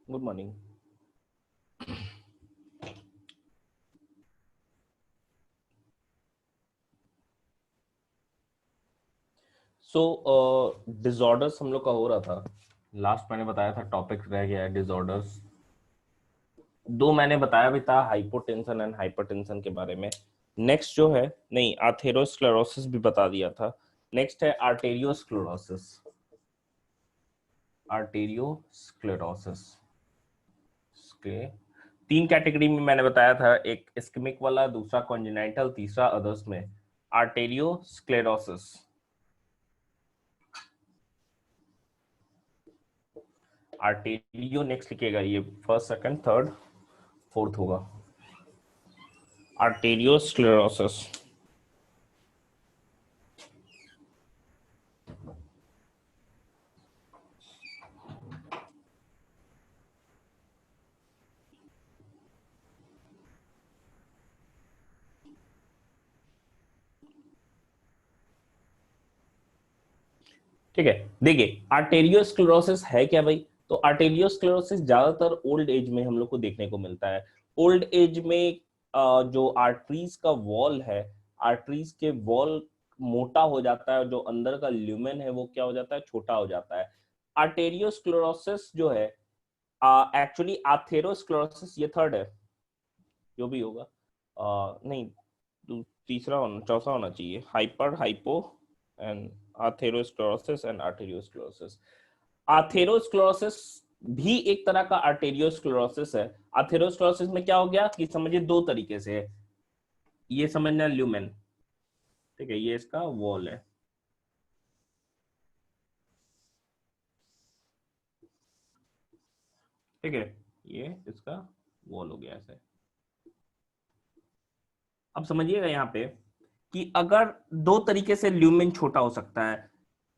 Good morning. सो disorders हम लोग का हो रहा था। लास्ट मैंने बताया था टॉपिक रह गया है डिसऑर्डर्स। दो मैंने बताया भी था, हाइपोटेंशन एंड हाइपरटेंशन के बारे में। नेक्स्ट जो है, नहीं, आथेरोस्क्लेरोसिस भी बता दिया था। नेक्स्ट है आर्टेरियोस्क्लेरोसिस। आर्टेरियोस्क्लेरोसिस के तीन कैटेगरी में मैंने बताया था, एक इस्केमिक वाला, दूसरा कॉन्जेनाइटल, तीसरा अदर्स में। आर्टेरियोस्क्लेरोसिस, आर्टेरियो नेक्स्ट लिखिएगा, ये फर्स्ट सेकंड थर्ड फोर्थ होगा। आर्टेरियोस्क्लेरोसिस। ठीक है, देखिए आर्टेरियोस्क्लेरोसिस है क्या भाई। तो आर्टेरियोस्क्लेरोसिस ज्यादातर ओल्ड एज में हम लोग को देखने को मिलता है। ओल्ड एज में जो आर्टरीज का वॉल है, आर्टरीज के वॉल मोटा हो जाता है, जो अंदर का ल्यूमेन है वो क्या हो जाता है, छोटा हो जाता है। आर्टेरियोस्क्लेरोसिस जो है, एक्चुअली आथेरोस्क्लेरोसिस ये थर्ड है, जो भी होगा। नहीं, तीसरा होना, चौथा होना चाहिए, hyper hypo and atherosclerosis and arteriosclerosis. Atherosclerosis भी एक तरह का आर्टेरियोस्क्लेरोसिस है। आथेरोस्क्लेरोसिस में क्या हो गया कि समझिए दो तरीके से है। ये समझना ल्यूमेन, ठीक है, ये इसका वॉल है। ठीक है, ये इसका वॉल हो गया ऐसे। अब समझिएगा यहाँ पे कि अगर दो तरीके से ल्यूमेन छोटा हो सकता है,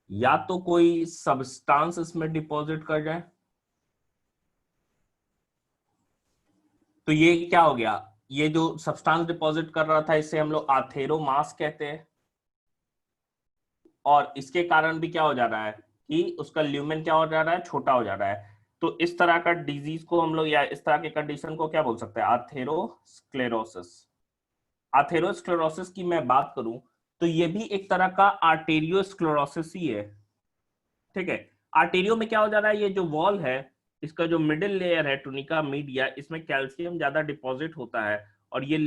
या तो कोई सब्सटेंस इसमें डिपॉजिट कर जाए, तो ये क्या हो गया, ये जो सब्सटेंस डिपॉजिट कर रहा था इसे हम लोग आथेरोमास कहते हैं। और इसके कारण भी क्या हो जा रहा है कि उसका ल्यूमेन क्या हो जा रहा है, छोटा हो जा रहा है। तो इस तरह का डिजीज को हम लोग, या इस तरह के कंडीशन को क्या बोल सकते हैं, आथेरोस्क्लेरोसिस। आथेरोस्क्लेरोसिस की मैं बात करूं तो ये भी एक तरह का आर्टेरियोस्क्लेरोसिस ही है। ठीक है, आर्टेरियो में क्या हो जा रहा है, ये जो वॉल है, इसका जो मिडिल लेयर है टुनिका मीडिया, इसमें कैल्शियम ज्यादा डिपॉजिट होता है, और ये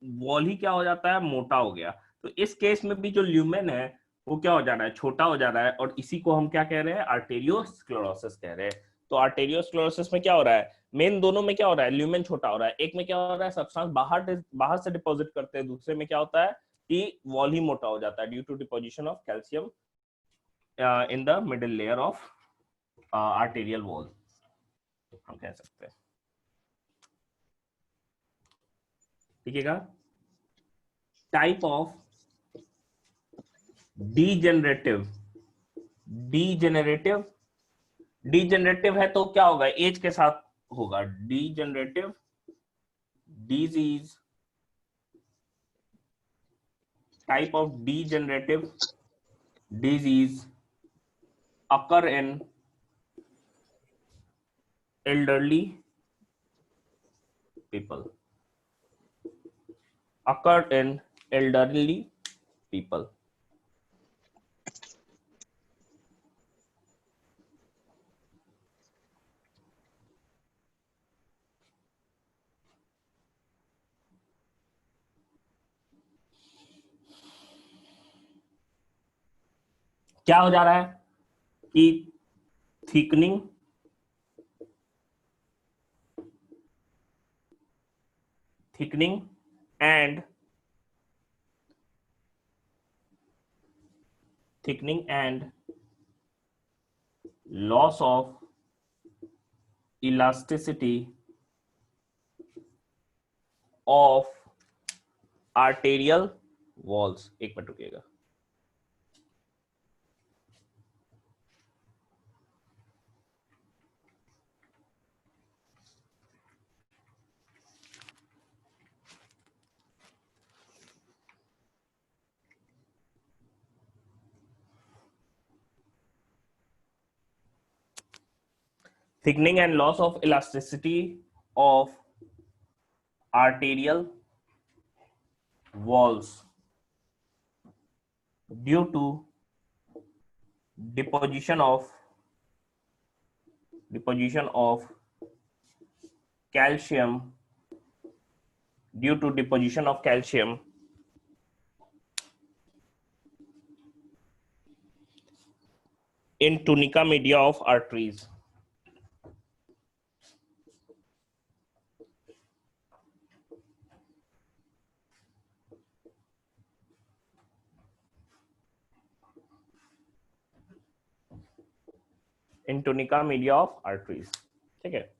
वॉल ही क्या हो जाता है, मोटा हो गया। तो इस केस में भी जो ल्यूमेन है वो क्या हो जा रहा है, छोटा हो जा रहा है, और इसी को हम क्या कह रहे हैं, आर्टेरियोस्क्लेरोसिस कह रहे हैं। तो आर्टेरियोस्क्लेरोसिस में क्या हो रहा है, मेन दोनों में क्या हो रहा है, ल्यूमेन छोटा हो रहा है। एक में क्या हो रहा है, सब्सटेंस बाहर बाहर से डिपॉजिट करते हैं, दूसरे में क्या होता है कि वॉल ही मोटा हो जाता है due to deposition of calcium in the middle layer of arterial wall, हम कह सकते हैं। ठीक है, type of degenerative, degenerative, degenerative है तो क्या होगा, एज के साथ होगा। Degenerative disease, type of degenerative disease occur in elderly people, occur in elderly people। क्या हो जा रहा है कि thickening, thickening and thickening and loss of elasticity of arterial walls. एक minute रुकिएगा। thickening and loss of elasticity of arterial walls due to deposition of calcium in tunica media of arteries. In tunica media of arteries. ठीक है.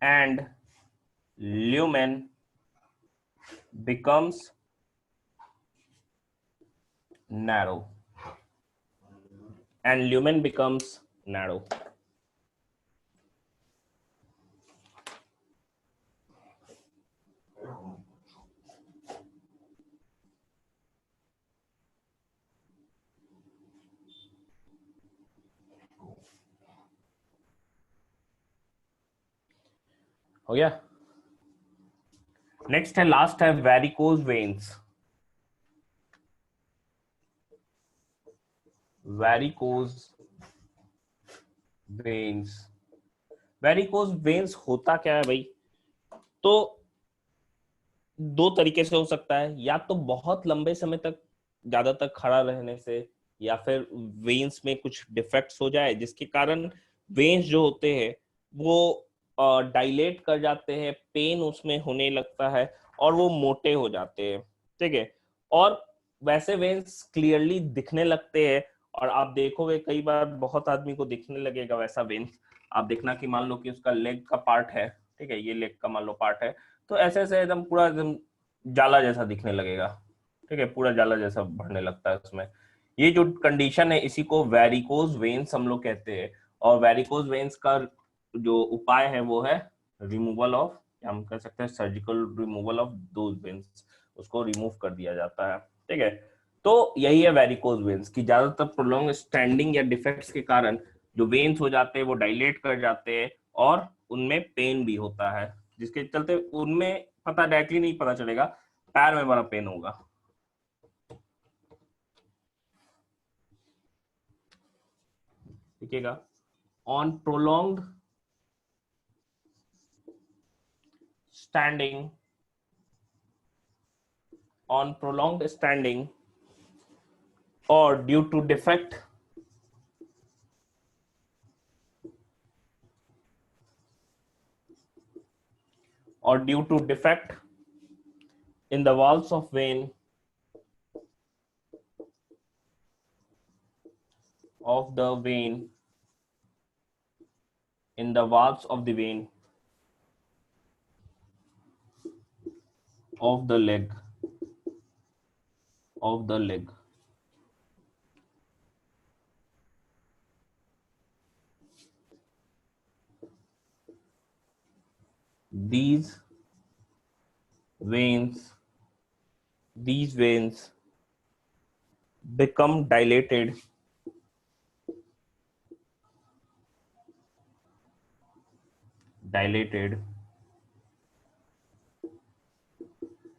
And lumen becomes narrow. हो गया. Next है, last है varicose veins. Varicose veins होता क्या है भाई? तो दो तरीके से हो सकता है, या तो बहुत लंबे समय तक ज्यादा तक खड़ा रहने से, या फिर वेन्स में कुछ डिफेक्ट्स हो जाए जिसके कारण वेन्स जो होते हैं वो डायलेट कर जाते हैं, पेन उसमें होने लगता है और वो मोटे हो जाते हैं. ठीक है. और वैसे वेन्स क्लियरली दिखने लगते हैं, और आप देखोगे कई बार बहुत आदमी को दिखने लगेगा वैसा वेन्स. आप देखना कि मान लो कि उसका लेग का पार्ट है, ठीक है, ये लेग का मान लो पार्ट है, तो ऐसे ऐसे एकदम पूरा एकदम जाला जैसा दिखने लगेगा. ठीक है, पूरा जाला जैसा बढ़ने लगता है उसमें. ये जो कंडीशन है इसी को वेरिकोज वेन्स हम लोग कहते हैं. और वेरिकोज वेन्स का जो उपाय है वो है रिमूवल ऑफ, हम कह सकते हैं surgical removal of those veins. उसको रिमूव कर दिया जाता है. ठीक है. तो यही है वेरिकोज वेन्स की ज्यादातर प्रोलॉन्ग स्टैंडिंग या डिफेक्ट्स के कारण जो वेन्स हो जाते हैं वो डायलेट कर जाते हैं और उनमें पेन भी होता है, जिसके चलते उनमें पता डायरेक्टली नहीं पता चलेगा, पैर में बड़ा पेन होगा. देखिएगा, on prolonged standing or due to defect in the walls of vein in the walls of the vein of the leg these veins become dilated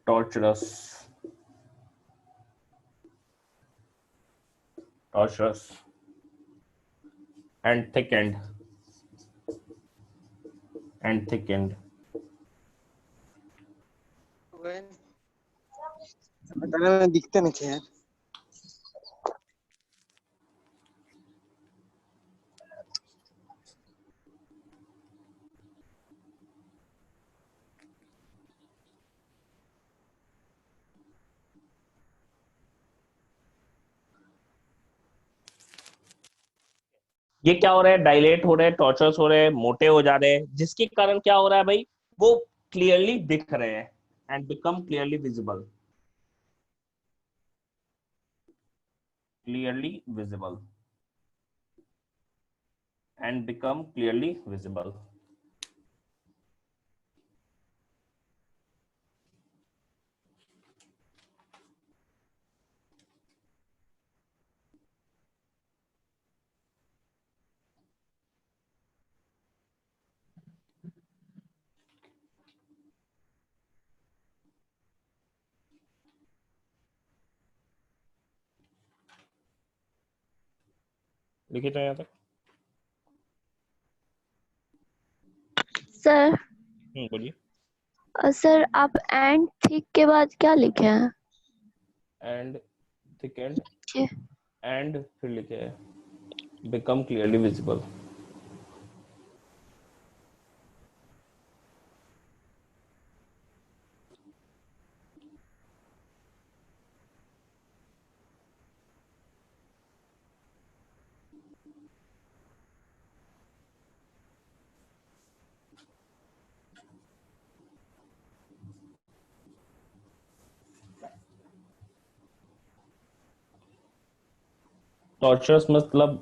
tortuous and thickened दिखते नहीं थे यार. ये क्या हो रहा है? डायलेट हो रहे हैं, टॉर्चर्स हो रहे हैं, मोटे हो जा रहे हैं, जिसके कारण क्या हो रहा है भाई? वो क्लियरली दिख रहे हैं and become clearly visible. clearly visible and become clearly visible. लिखिए तो यहाँ तक। सर बोलिए। सर आप एंड थिक के बाद क्या लिखे हैं? एंड थिक एंड जी। एंड फिर लिखे है बिकम क्लियरली विजिबल। टॉर्चर्स मतलब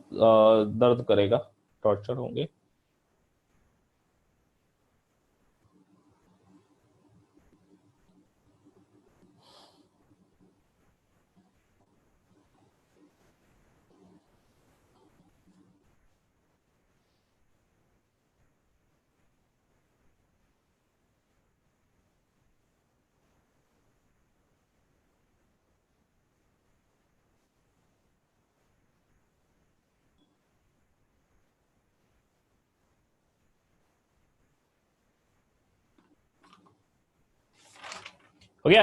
दर्द करेगा, टॉर्चर होंगे। हो गया।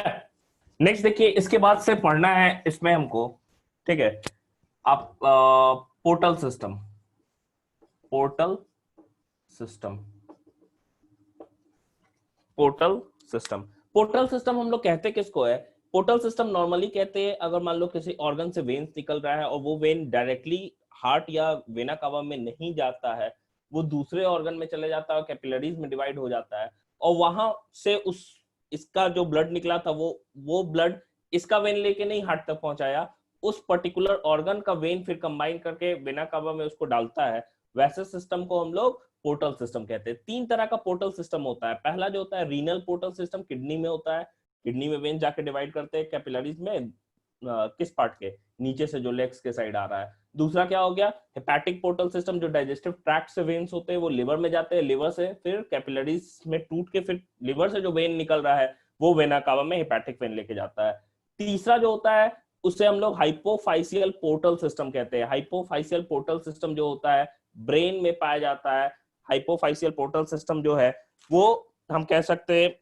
नेक्स्ट देखिए, इसके बाद से पढ़ना है इसमें हमको, ठीक है, आप portal system. Portal system, portal system. Portal system हम लोग कहते किसको है? पोर्टल सिस्टम नॉर्मली कहते हैं अगर मान लो किसी ऑर्गन से वेन्स निकल रहा है और वो वेन डायरेक्टली हार्ट या वेना कावा में नहीं जाता है, वो दूसरे ऑर्गन में चले जाता है, कैपिलरीज में डिवाइड हो जाता है, और वहां से उस इसका जो ब्लड निकला था वो ब्लड इसका वेन लेके नहीं हार्ट तक पहुंचाया, उस पर्टिकुलर ऑर्गन का वेन फिर कंबाइन करके वेना कावा में उसको डालता है, वैसे सिस्टम को हम लोग पोर्टल सिस्टम कहते हैं। तीन तरह का पोर्टल सिस्टम होता है। पहला जो होता है रीनल पोर्टल सिस्टम, किडनी में होता है, किडनी में वेन जाके डिवाइड करते हैं कैपिलरीज में, किस पार्ट के नीचे से जो लेग्स के साइड आ रहा है। दूसरा क्या हो गया, हेपेटिक पोर्टल सिस्टम, जो डाइजेस्टिव ट्रैक्ट से वेन्स होते हैं वो लिवर में जाते हैं, लिवर से फिर कैपिलरीज में टूट के फिर लिवर से जो वेन निकल रहा है वो वेना कावा में हेपेटिक वेन लेके जाता है। तीसरा जो होता है उसे हम लोग हाइपोफाइसियल पोर्टल सिस्टम कहते हैं। हाइपोफाइसियल पोर्टल सिस्टम जो होता है ब्रेन में पाया जाता है। हाइपोफाइसियल पोर्टल सिस्टम जो है वो हम कह सकते हैं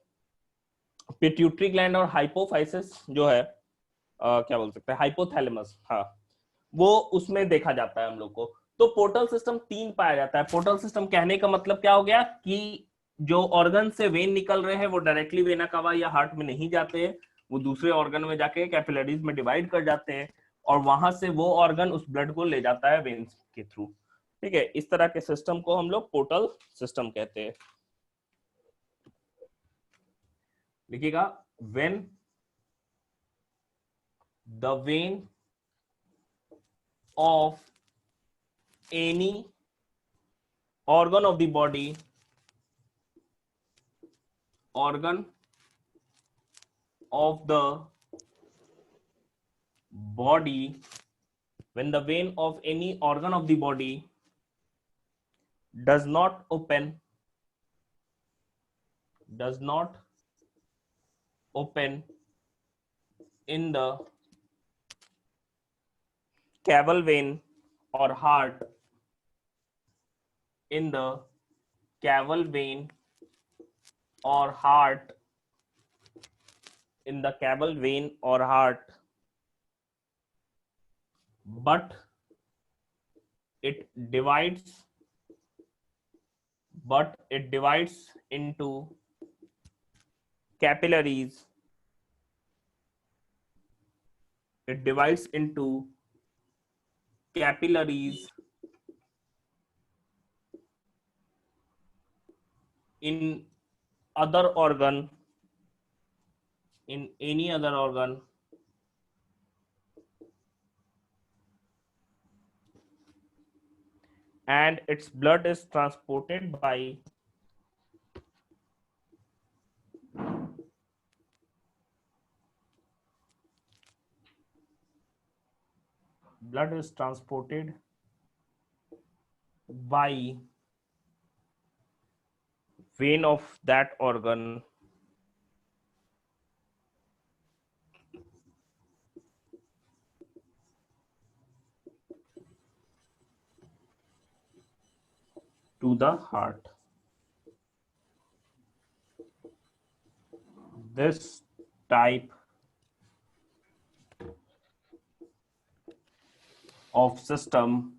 पिट्यूटरी ग्लैंड और हाइपोफाइसिस जो है क्या बोल सकते हैं हाइपोथैलेमस, हाँ, वो उसमें देखा जाता है हम लोग को। तो पोर्टल सिस्टम तीन पाया जाता है। पोर्टल सिस्टम कहने का मतलब क्या हो गया कि जो ऑर्गन से वेन निकल रहे हैं वो डायरेक्टली वेना कावा या हार्ट में नहीं जाते हैं, वो दूसरे ऑर्गन में जाके कैपिलरीज में डिवाइड कर जाते हैं और वहां से वो ऑर्गन उस ब्लड को ले जाता है वेन्स के थ्रू। ठीक है, इस तरह के सिस्टम को हम लोग पोर्टल सिस्टम कहते हैं। लिखिएगा, when the when of any organ of the body, organ of the body, when the vein of any organ of the body does not open in the caval vein or heart, in the caval vein or heart, in the caval vein or heart, but it divides into capillaries, it divides into capillaries in other organ, in any other organ, and its blood is transported by by vein of that organ to the heart. This type of system,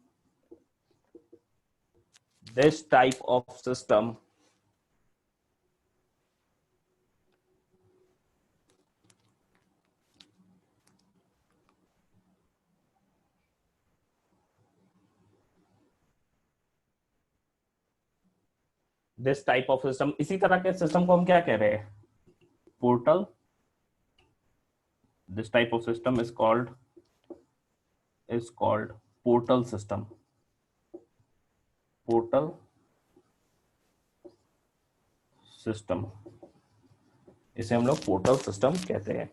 this type of system this type of system, इसी तरह के system को हम क्या कह रहे हैं? Portal. This type of system is called portal system. Portal system, इसे हम लोग पोर्टल सिस्टम कहते हैं.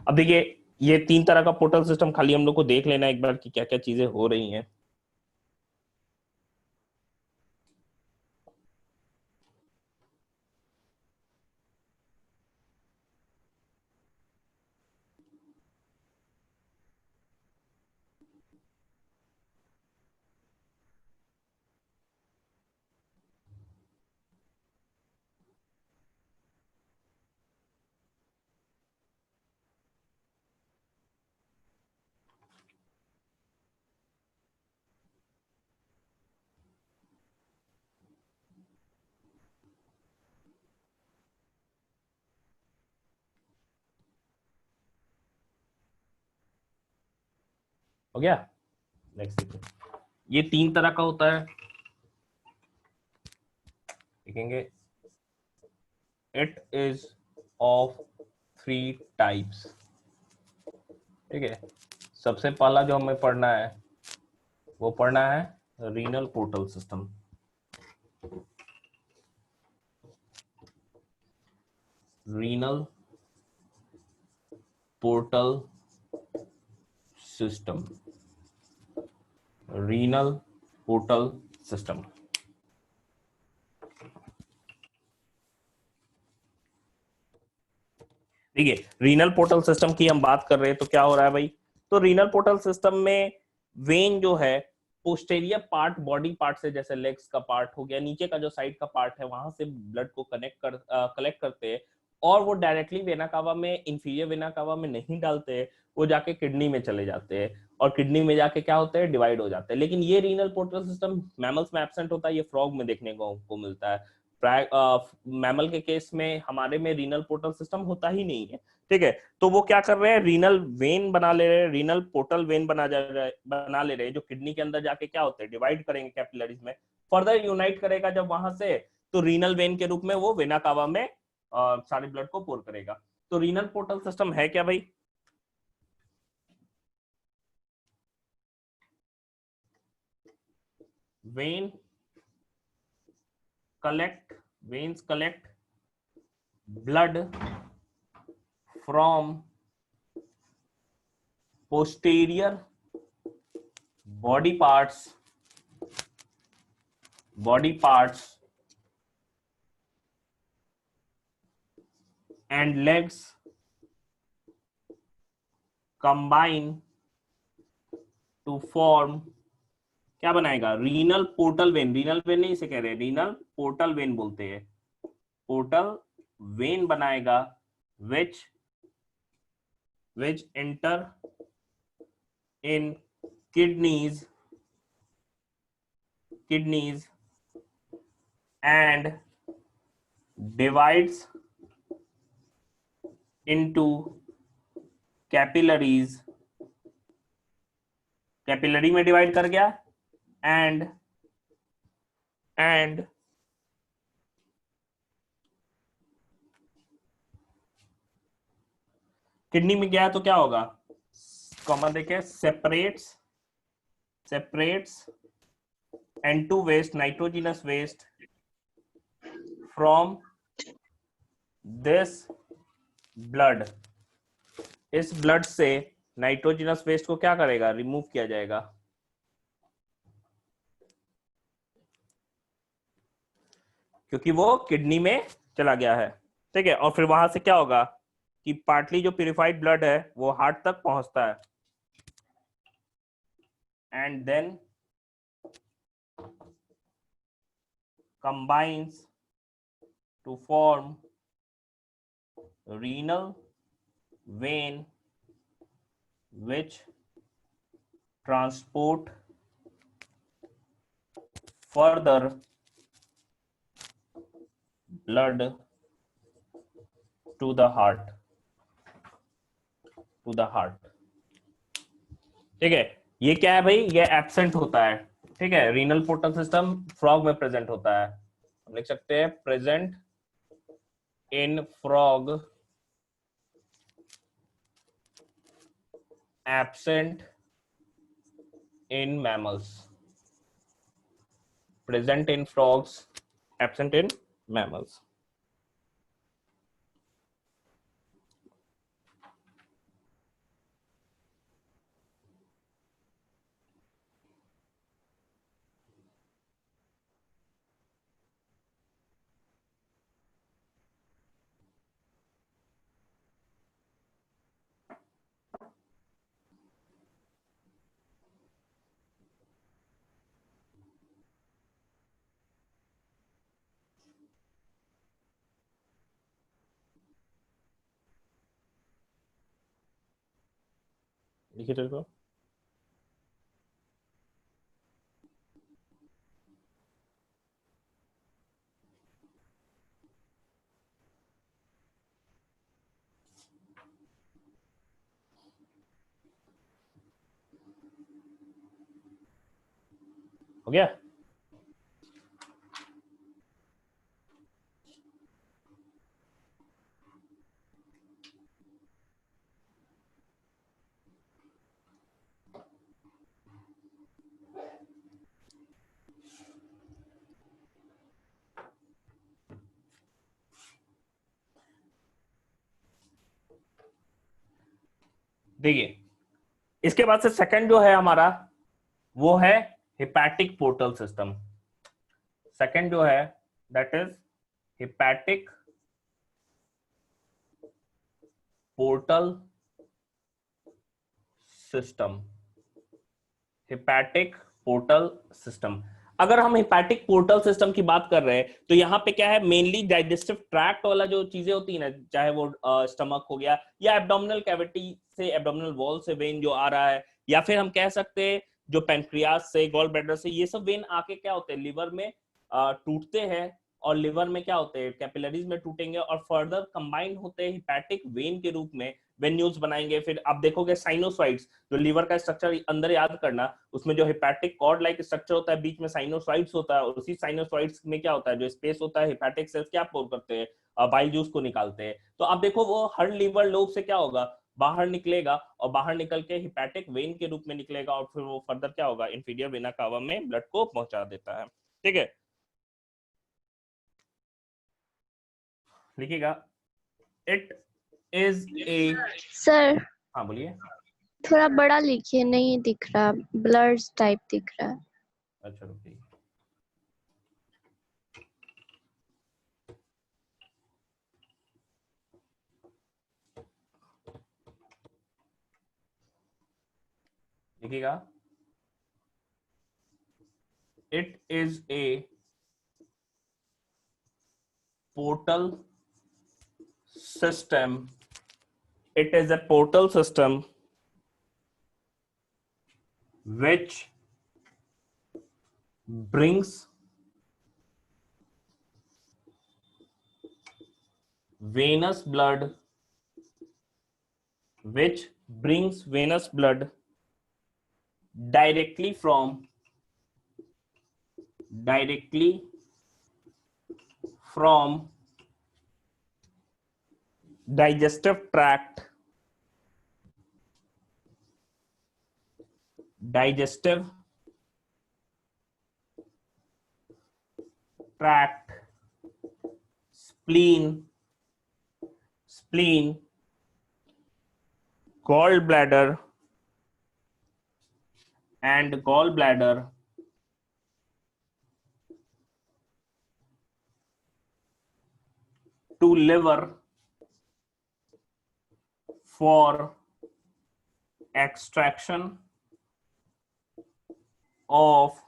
अब देखिए, ये 3 तरह का पोर्टल सिस्टम खाली हम लोग को देख लेना एक बार कि क्या क्या चीजें हो रही हैं. हो गया. नेक्स्ट, ये 3 तरह का होता है. देखेंगे, इट इज ऑफ 3 टाइप्स. ठीक है. सबसे पहला जो हमें पढ़ना है वो पढ़ना है renal portal system. Renal portal system. Renal portal system. ठीक है. रीनल पोर्टल सिस्टम की हम बात कर रहे हैं तो क्या हो रहा है भाई? तो रीनल पोर्टल सिस्टम में वेन जो है पोस्टेरियर पार्ट, बॉडी पार्ट से, जैसे लेग्स का पार्ट हो गया, नीचे का जो साइड का पार्ट है, वहां से ब्लड को कलेक्ट करते हैं और वो डायरेक्टली वेना कावा में, इंफीरियर वेना कावा में नहीं डालते हैं, वो जाके किडनी में चले जाते हैं और किडनी में जाके क्या होते हैं? डिवाइड हो जाते हैं. लेकिन ये रीनल पोर्टल सिस्टम मैमल्स में एब्सेंट होता है, ये फ्रॉग में देखने को मिलता है. मैमल के केस में हमारे में रीनल पोर्टल सिस्टम होता ही नहीं है. ठीक है. तो वो क्या कर रहे हैं? रीनल वेन बना ले रहे हैं, रीनल पोर्टल वेन बना ले रहे हैं, जो किडनी के अंदर जाके क्या होते हैं? डिवाइड करेंगे कैपिलरीज में, फर्दर यूनाइट करेगा जब वहां से, तो रीनल वेन के रूप में वो वेना कावा में सारे ब्लड को पोर करेगा. तो रीनल पोर्टल सिस्टम है क्या भाई? When veins collect blood from posterior body parts and legs combine to form, क्या बनाएगा? Renal portal vein. Renal vein नहीं इसे कह रहे, रीनल पोर्टल वेन बोलते हैं. पोर्टल वेन बनाएगा which enter in kidneys and divides into capillaries. Capillary में डिवाइड कर गया एंड किडनी में गया तो क्या होगा? कॉमन देखे, separates N2 waste, nitrogenous waste from this blood, इस ब्लड से नाइट्रोजनस वेस्ट को क्या करेगा, रिमूव किया जाएगा। क्योंकि वो किडनी में चला गया है, ठीक है। और फिर वहां से क्या होगा कि पार्टली जो प्यूरिफाइड ब्लड है वो हार्ट तक पहुंचता है, and then combines to form renal vein which transport further blood to the heart, ठीक है। ये क्या है भाई, ये एब्सेंट होता है, ठीक है। रीनल पोर्टल सिस्टम फ्रॉग में प्रेजेंट होता है, हम लिख सकते हैं present in frog, absent in mammals, present in frogs, absent in mammals. लिखिए तेरे को, हो गया। देखिए इसके बाद से सेकंड जो है हमारा वो है हिपैटिक पोर्टल सिस्टम। सेकंड जो है that is hepatic portal system, hepatic portal system. अगर हम हिपैटिक पोर्टल सिस्टम की बात कर रहे हैं तो यहाँ पे क्या है, मेनली डाइजेस्टिव ट्रैक्ट वाला जो चीजें होती है ना, चाहे वो स्टमक हो गया या एब्डोमिनल कैविटी से, एब्डोमिनल वॉल से वेन जो आ रहा है, या फिर हम कह सकते हैं जो पेनक्रियास से, गॉल ब्लैडर से, ये सब वेन आके क्या होते हैं, लिवर में टूटते हैं, और लिवर में क्या होते हैं, कैपिलरीज में टूटेंगे और फर्दर कंबाइन होते हैं हिपैटिक वेन के रूप में, वेन्यूल्स बनाएंगे। फिर आप देखोगे साइनोसाइड्स, जो लीवर का स्ट्रक्चर अंदर याद करना, उसमें जो हिपैटिक कॉर्ड लाइक स्ट्रक्चर होता है, बीच में साइनोसाइड्स होता है, और उसी साइनोसाइड्स में क्या होता है, जो स्पेस होता है, हिपैटिक सेल्स क्या पोर करते हैं, बाइल जूस को निकालते हैं। तो आप देखो वो हर लीवर लोब से क्या होगा, बाहर निकलेगा, और बाहर निकल के हिपैटिक वेन के रूप में निकलेगा, और फिर वो फर्दर क्या होगा, इंफीरियर वेना कावा में ब्लड को पहुंचा देता है, ठीक है। लिखिएगा, इट इज ए, सर हाँ बोलिए। थोड़ा बड़ा लिखिए, नहीं दिख रहा, ब्लर्स टाइप दिख रहा है। अच्छा रुकिए, लिखिएगा, it is a portal system, it is a portal system which brings venous blood, which brings venous blood directly from digestive tract, digestive tract, spleen, gallbladder, and gallbladder to liver for extraction of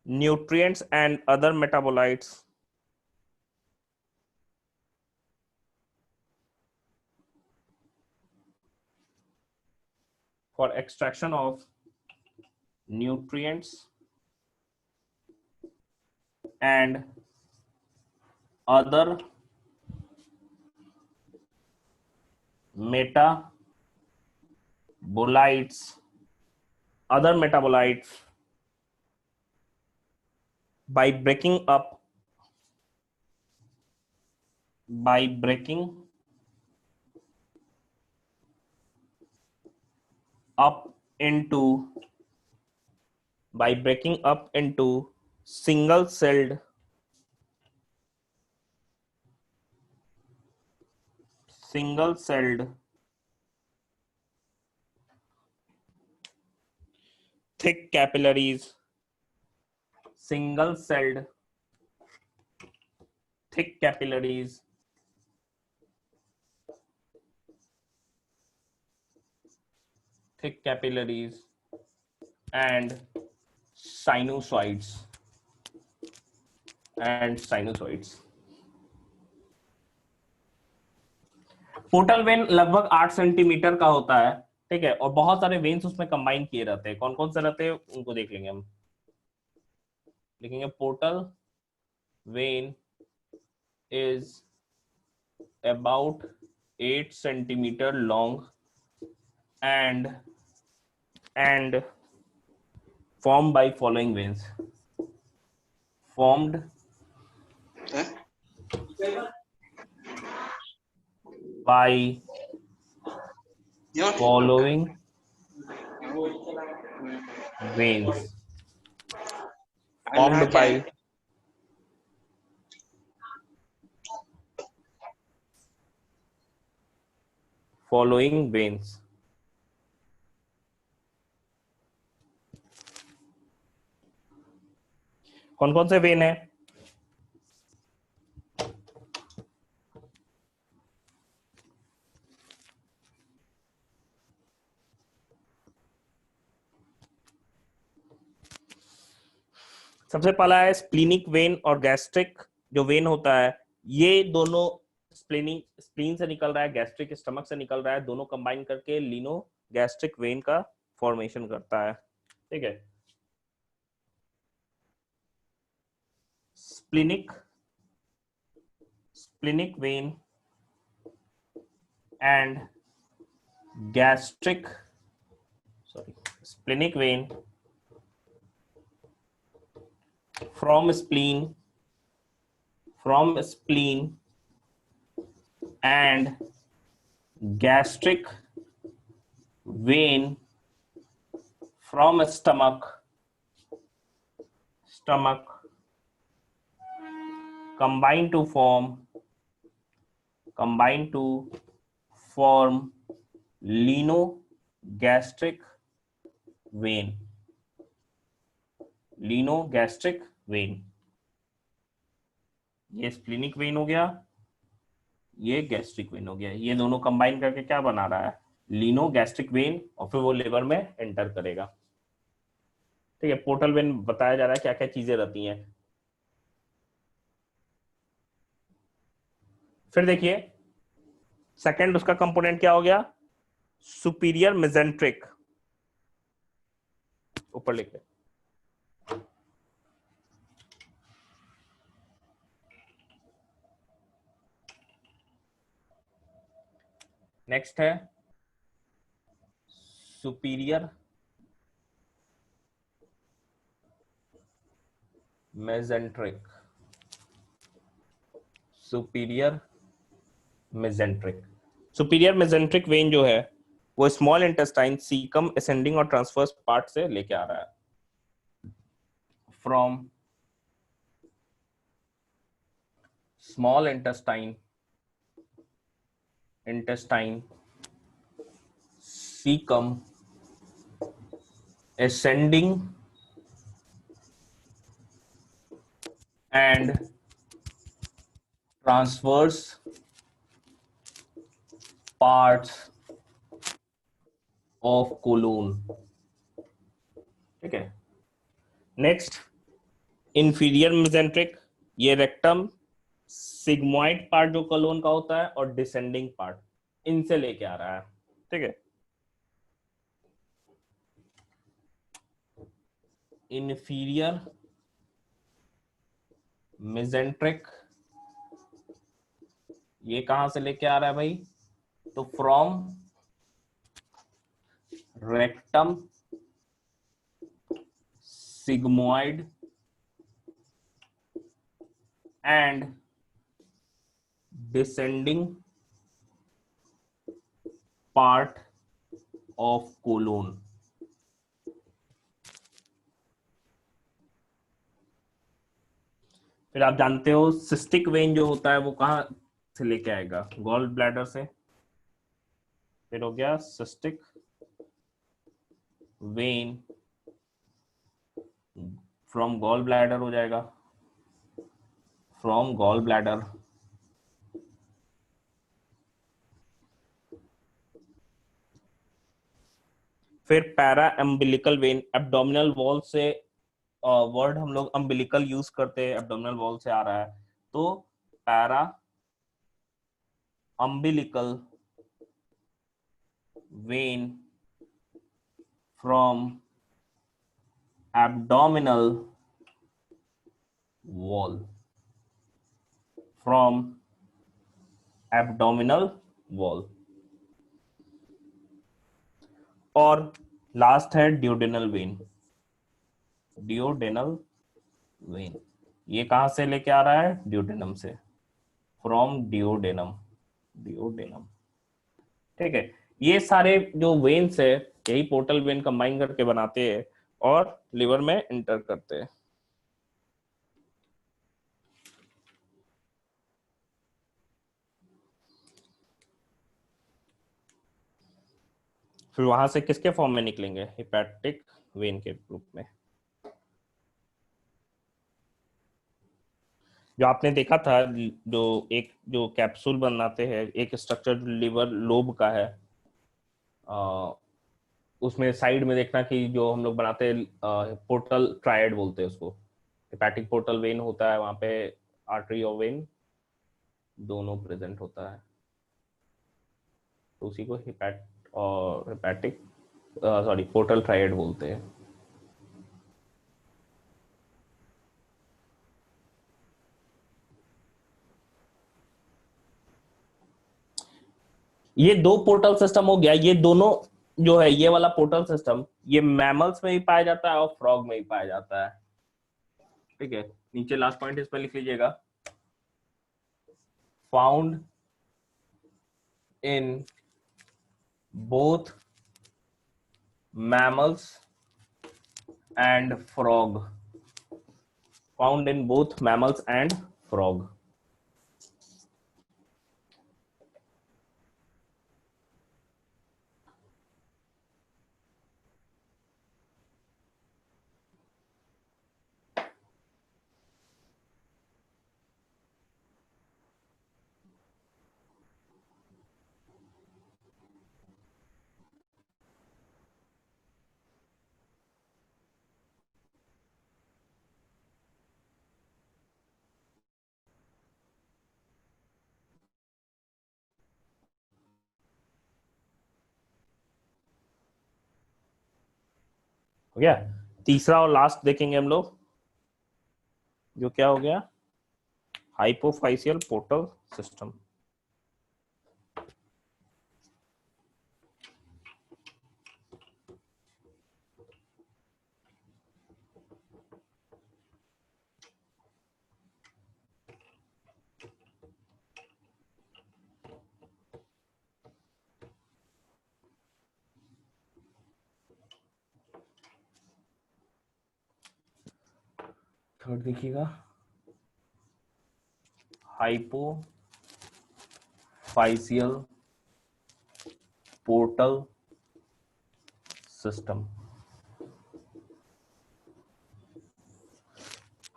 nutrients and other metabolites for extraction of nutrients and other metabolites by breaking up into single celled thick capillaries, single-celled thick capillaries and sinusoids portal vein लगभग 8 centimetre का होता है, ठीक है, और बहुत सारे veins उसमें कंबाइन किए रहते हैं। कौन कौन से रहते हैं उनको देख लेंगे हम। लिखेंगे portal vein is about 8 centimetre long and formed by following veins. Formed by following veins. Formed by following veins. कौन कौन से वेन है? सबसे पहला है स्प्लीनिक वेन और गैस्ट्रिक जो वेन होता है, ये दोनों स्प्लीन से निकल रहा है, गैस्ट्रिक स्टमक से निकल रहा है, दोनों कंबाइन करके लीनो गैस्ट्रिक वेन का फॉर्मेशन करता है, ठीक है। splenic vein and splenic vein from spleen and gastric vein from stomach combine to form lenogastric vein. ये स्प्लीनिक वेन हो गया, ये गैस्ट्रिक वेन हो गया, ये दोनों कंबाइन करके क्या बना रहा है? लीनोगैस्ट्रिक वेन, और फिर वो लिवर में एंटर करेगा, ठीक है। पोर्टल वेन बताया जा रहा है क्या क्या चीजें रहती हैं। फिर देखिए सेकंड उसका कंपोनेंट क्या हो गया? सुपीरियर मेजेंट्रिक, ऊपर लिखे। नेक्स्ट है superior mesenteric. Superior mesenteric when जो है वो स्मॉल इंटेस्टाइन, सीकम, असेंडिंग और ट्रांसवर्स पार्ट से लेके आ रहा है। From small intestine, caecum, ascending and transverse parts of colon. ठीक है। नेक्स्ट इंफीरियर मेसेंट्रिक, ये रेक्टम सिग्मोइड पार्ट जो कोलोन का होता है और डिसेंडिंग पार्ट इनसे लेके आ रहा है। ठीक है। इंफीरियर मेसेंट्रिक ये कहां से लेके आ रहा है भाई? तो from rectum sigmoid and descending part of colon। फिर आप जानते हो सिस्टिक वेन जो होता है वो कहां से लेके आएगा? गॉल ब्लैडर से। फिर हो गया cystic vein from gall bladder हो जाएगा, फ्रॉम गॉल ब्लैडर। फिर para umbilical vein, abdominal wall से, वर्ड हम लोग अम्बिलिकल यूज करते हैं, एब्डोमिनल वॉल से आ रहा है, तो para umbilical when from abdominal wall, from abdominal wall। और लास्ट है ड्यूडेनल वेन, ड्यूडेनल वेन ये कहां से लेके आ रहा है? ड्यूडेनम से, फ्रॉम ड्यूडेनम, ड्यूडेनम। ठीक है। ये सारे जो वेन्स है यही पोर्टल वेन कंबाइन करके बनाते हैं और लिवर में इंटर करते हैं। फिर वहां से किसके फॉर्म में निकलेंगे? हेपेटिक वेन के रूप में। जो आपने देखा था जो एक जो कैप्सूल बनाते हैं, एक स्ट्रक्चर लिवर लोब का है, उसमें साइड में देखना कि जो हम लोग बनाते हैं पोर्टल ट्रायड बोलते हैं उसको, हेपेटिक पोर्टल वेन होता है, वहां पे आर्टरी और वेन दोनों प्रेजेंट होता है, तो उसी को हेपेटिक सॉरी पोर्टल ट्रायड बोलते हैं। ये दो पोर्टल सिस्टम हो गया, ये दोनों जो है ये वाला पोर्टल सिस्टम ये मैमल्स में भी पाया जाता है और फ्रॉग में भी पाया जाता है। ठीक है। नीचे लास्ट पॉइंट इस पर लिख लीजिएगा, found in both mammals and frog, found in both mammals and frog। हो गया। तीसरा और लास्ट देखेंगे हम लोग, जो क्या हो गया? हाइपोफाइसियल पोर्टल सिस्टम। थर्ड देखिएगा, हाइपोफाइसियल पोर्टल सिस्टम,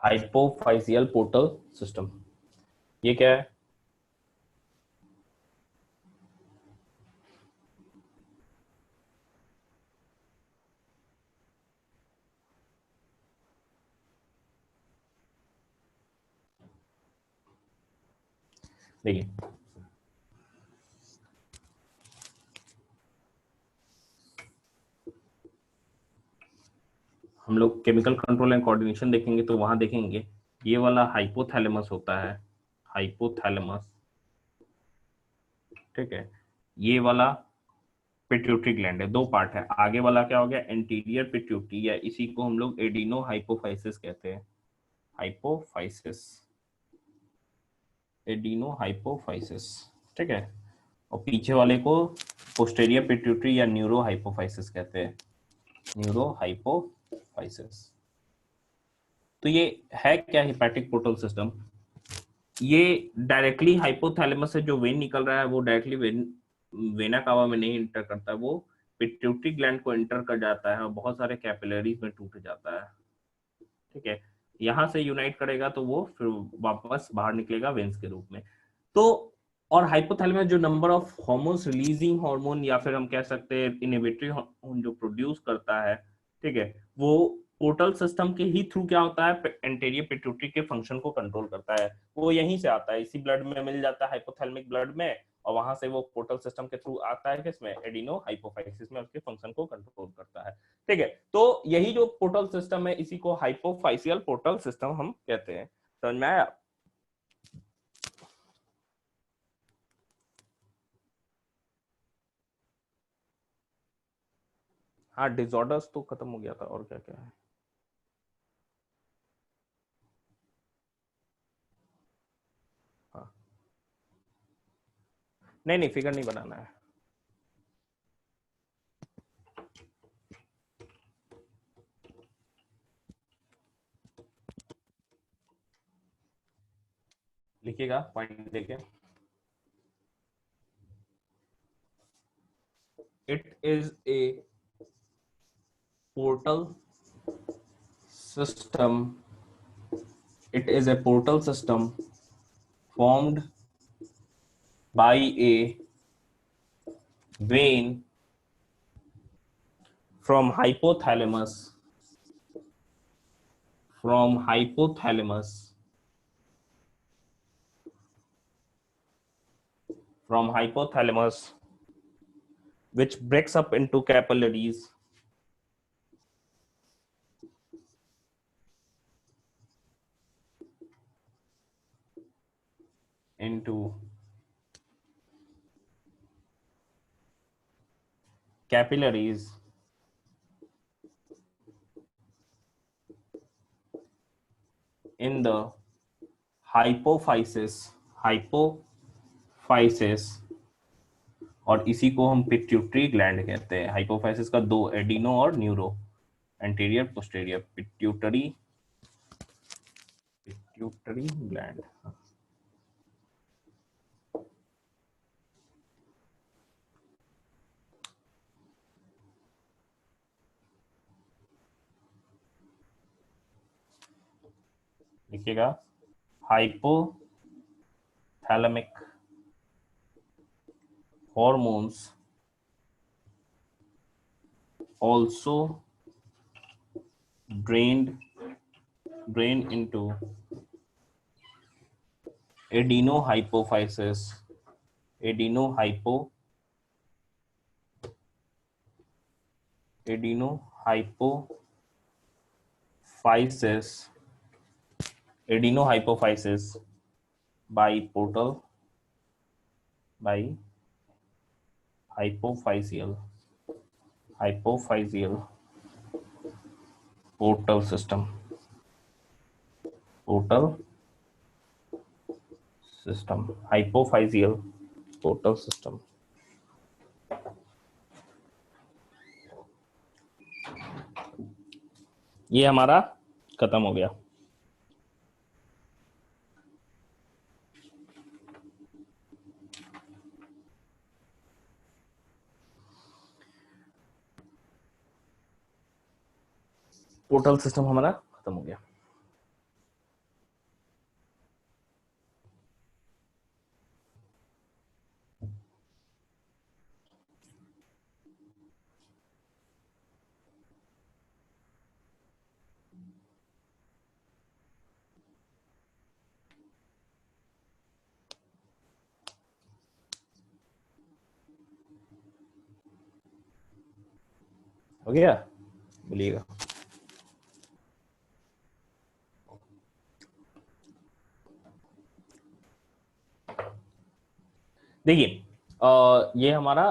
हाइपोफाइसियल पोर्टल सिस्टम, ये क्या है? देखिए, हम लोग केमिकल कंट्रोल एंड कोऑर्डिनेशन देखेंगे तो वहां देखेंगे ये वाला हाइपोथैलेमस होता है, हाइपोथैलेमस, ठीक है। ये वाला पिट्यूटरी ग्लैंड है, दो पार्ट है। आगे वाला क्या हो गया? एंटीरियर पिट्यूटरी, या इसी को हम लोग एडिनो हाइपोफाइसिस कहते हैं, हाइपोफाइसिस, एडिनो हाइपोफाइसिस, ठीक है। और पीछे वाले को पोस्टेरियर पिट्यूटरी या न्यूरो हाइपोफाइसिस कहते हैं, न्यूरो हाइपोफाइसिस। तो ये है क्या? हिपैटिक पोर्टल सिस्टम, ये डायरेक्टली हाइपोथैलेमस से जो वेन निकल रहा है वो डायरेक्टली वेना कावा में नहीं इंटर करता है, वो पिट्यूटरी ग्लैंड को इंटर कर जाता है और बहुत सारे कैपिलरीज में टूट जाता है, ठीक है। यहां से यूनाइट करेगा तो वो फिर वापस बाहर निकलेगा वेन्स के रूप में। तो और हाइपोथैलेमस जो number of hormones releasing hormone, या फिर हम कह सकते हैं इनहिबिटरी हार्मोन जो प्रोड्यूस करता है, ठीक है, वो पोर्टल सिस्टम के ही थ्रू क्या होता है, एंटीरियर पिट्यूटरी के फंक्शन को कंट्रोल करता है। वो यहीं से आता है, इसी ब्लड में मिल जाता है, हाइपोथैलेमिक ब्लड में, और वहां से वो पोर्टल सिस्टम के थ्रू आता है किसमें? एडिनो हाइपोफाइसिस में, उसके फंक्शन को कंट्रोल करता है, ठीक है। तो यही जो पोर्टल सिस्टम है, इसी को हाइपोफाइसियल पोर्टल सिस्टम हम कहते हैं। समझ में आया? हाँ, डिसऑर्डर्स तो खत्म हो गया था, और क्या क्या है? हाँ, नहीं नहीं, फिगर नहीं बनाना है। लिखिएगा पॉइंट देके। It is a portal system, it is a portal system formed by a vein from hypothalamus, from hypothalamus, from hypothalamus, which breaks up into capillaries, into capillaries in the hypophysis, hypophysis, और इसी को हम pituitary gland कहते हैं। Hypophysis का दो, adeno और neuro, anterior posterior, pituitary, pituitary gland. लिखिएगा, hypothalamic hormones also drain into adenohypophysis, adenohypophysis, adenohypophysis by portal, by hypophysial portal system, portal system, hypophysial portal system। ये हमारा खत्म हो गया। पोर्टल सिस्टम हमारा खत्म हो गया। हो गया, बोलिएगा। देखिए ये हमारा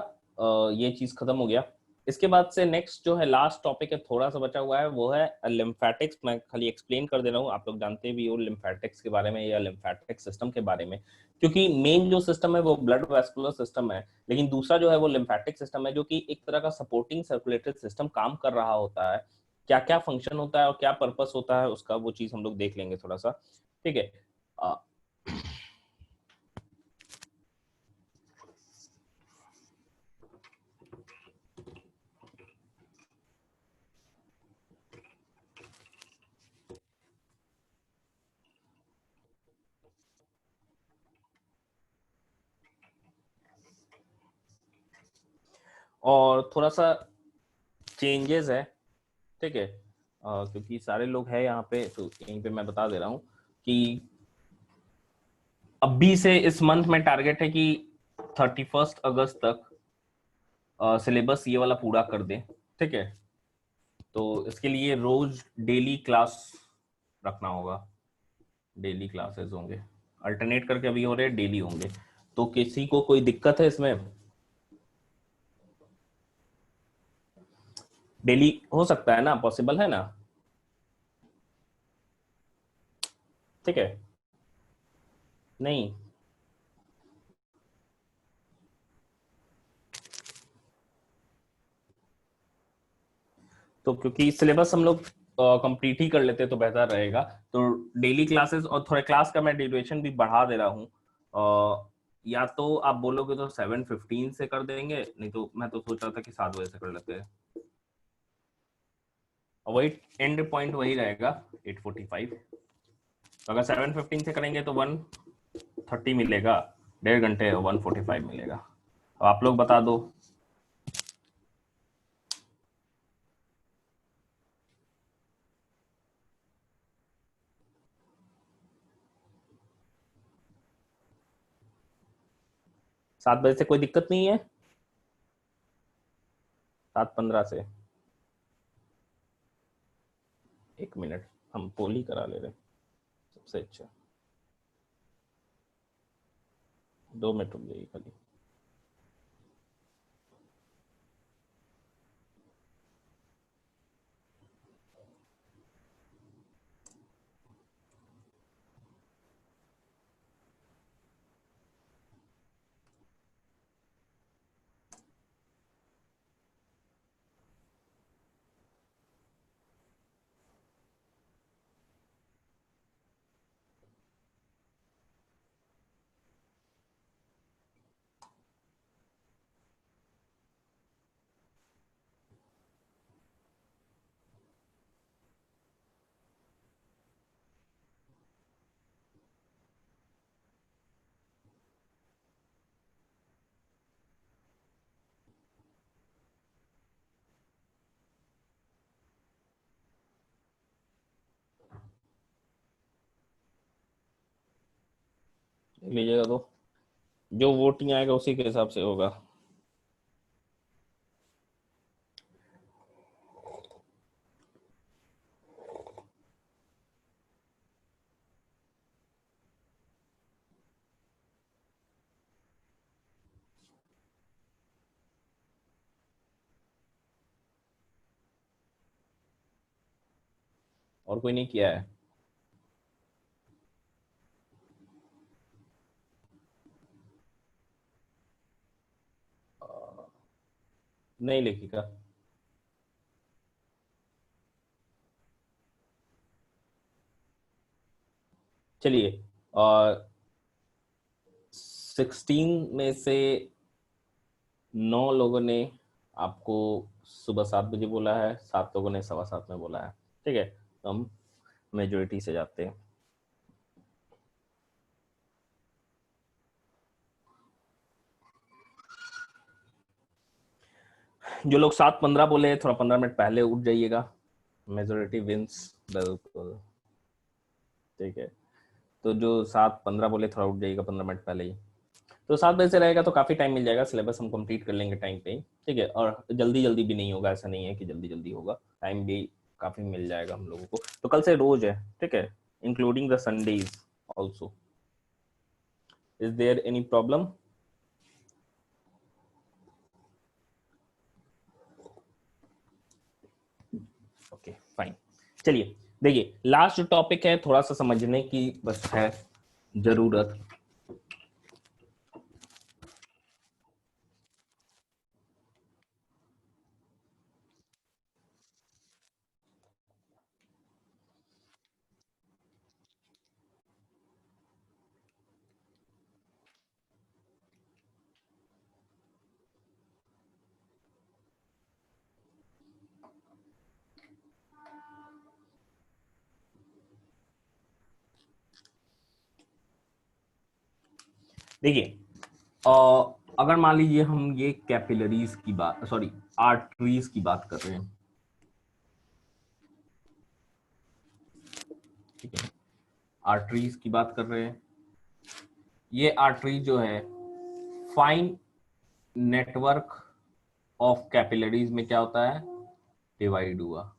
ये चीज खत्म हो गया। इसके बाद से नेक्स्ट जो है लास्ट टॉपिक है, थोड़ा सा बचा हुआ है, वो है लिम्फेटिक्स। मैं खाली एक्सप्लेन कर दे रहा हूँ, आप लोग जानते भी हो लिम्फेटिक्स के बारे में या लिम्फेटिक सिस्टम के बारे में, क्योंकि मेन जो सिस्टम है वो ब्लड वेस्कुलर सिस्टम है, लेकिन दूसरा जो है वो लिम्फेटिक सिस्टम है, जो कि एक तरह का सपोर्टिंग सर्कुलेटरी सिस्टम काम कर रहा होता है। क्या क्या फंक्शन होता है और क्या पर्पस होता है उसका, वो चीज हम लोग देख लेंगे थोड़ा सा, ठीक है। और थोड़ा सा चेंजेस है, ठीक है, क्योंकि सारे लोग हैं यहाँ पे, तो यहीं पे मैं बता दे रहा हूँ कि अभी से इस मंथ में टारगेट है कि 31 अगस्त तक सिलेबस ये वाला पूरा कर दें, ठीक है। तो इसके लिए रोज डेली क्लास रखना होगा, डेली क्लासेस होंगे, अल्टरनेट करके अभी हो रहे हैं, डेली होंगे। तो किसी को कोई दिक्कत है इसमें? डेली हो सकता है ना, पॉसिबल है ना, ठीक है। नहीं तो क्योंकि सिलेबस हम लोग कंप्लीट ही कर लेते तो बेहतर रहेगा। तो डेली क्लासेस और थोड़ा क्लास का मैं ड्यूरेशन भी बढ़ा दे रहा हूँ। या तो आप बोलोगे तो 7:15 से कर देंगे, नहीं तो मैं तो सोच रहा था कि 7 बजे से कर लेते हैं, और वही एंड पॉइंट वही रहेगा 8:45। तो अगर 7:15 से करेंगे तो 1:30 मिलेगा, 1.5 घंटे 1:45 मिलेगा। तो आप लोग बता दो। 7 बजे से कोई दिक्कत नहीं है? 7:15 से, 1 मिनट, हम पोल ही करा ले रहे हैं, सबसे अच्छा। 2 मिनट रुक जाइए खाली। देख लीजिएगा, तो जो वोटिंग आएगा उसी के हिसाब से होगा। और कोई नहीं किया है? नहीं लिखिएगा। चलिए, और 16 में से 9 लोगों ने आपको सुबह 7 बजे बोला है, 7 लोगों ने 7:15 में बोला है। ठीक है, तो हम मेजोरिटी से जाते हैं। जो लोग 7:15 बोले थोड़ा 15 मिनट पहले उठ जाइएगा, मेजोरिटी विंस। बिल्कुल ठीक है, तो जो 7:15 बोले थोड़ा उठ जाइएगा 15 मिनट पहले ही। तो 7 बजे से रहेगा तो काफी टाइम मिल जाएगा, सिलेबस हम कंप्लीट कर लेंगे टाइम पे ही। ठीक है, और जल्दी जल्दी भी नहीं होगा, ऐसा नहीं है कि जल्दी जल्दी होगा, टाइम भी काफी मिल जाएगा हम लोगों को। तो कल से रोज है, ठीक है, including the Sundays also. Is there any problem? Okay fine. चलिए देखिए, लास्ट टॉपिक है, थोड़ा सा समझने की बस है जरूरत। देखिए, अगर मान लीजिए हम ये कैपिलरीज की बात, सॉरी आर्टरीज की बात कर रहे हैं, ठीक है, आर्टरीज की बात कर रहे हैं। ये आर्टरी जो है, फाइन नेटवर्क ऑफ कैपिलरीज में क्या होता है, डिवाइड हुआ,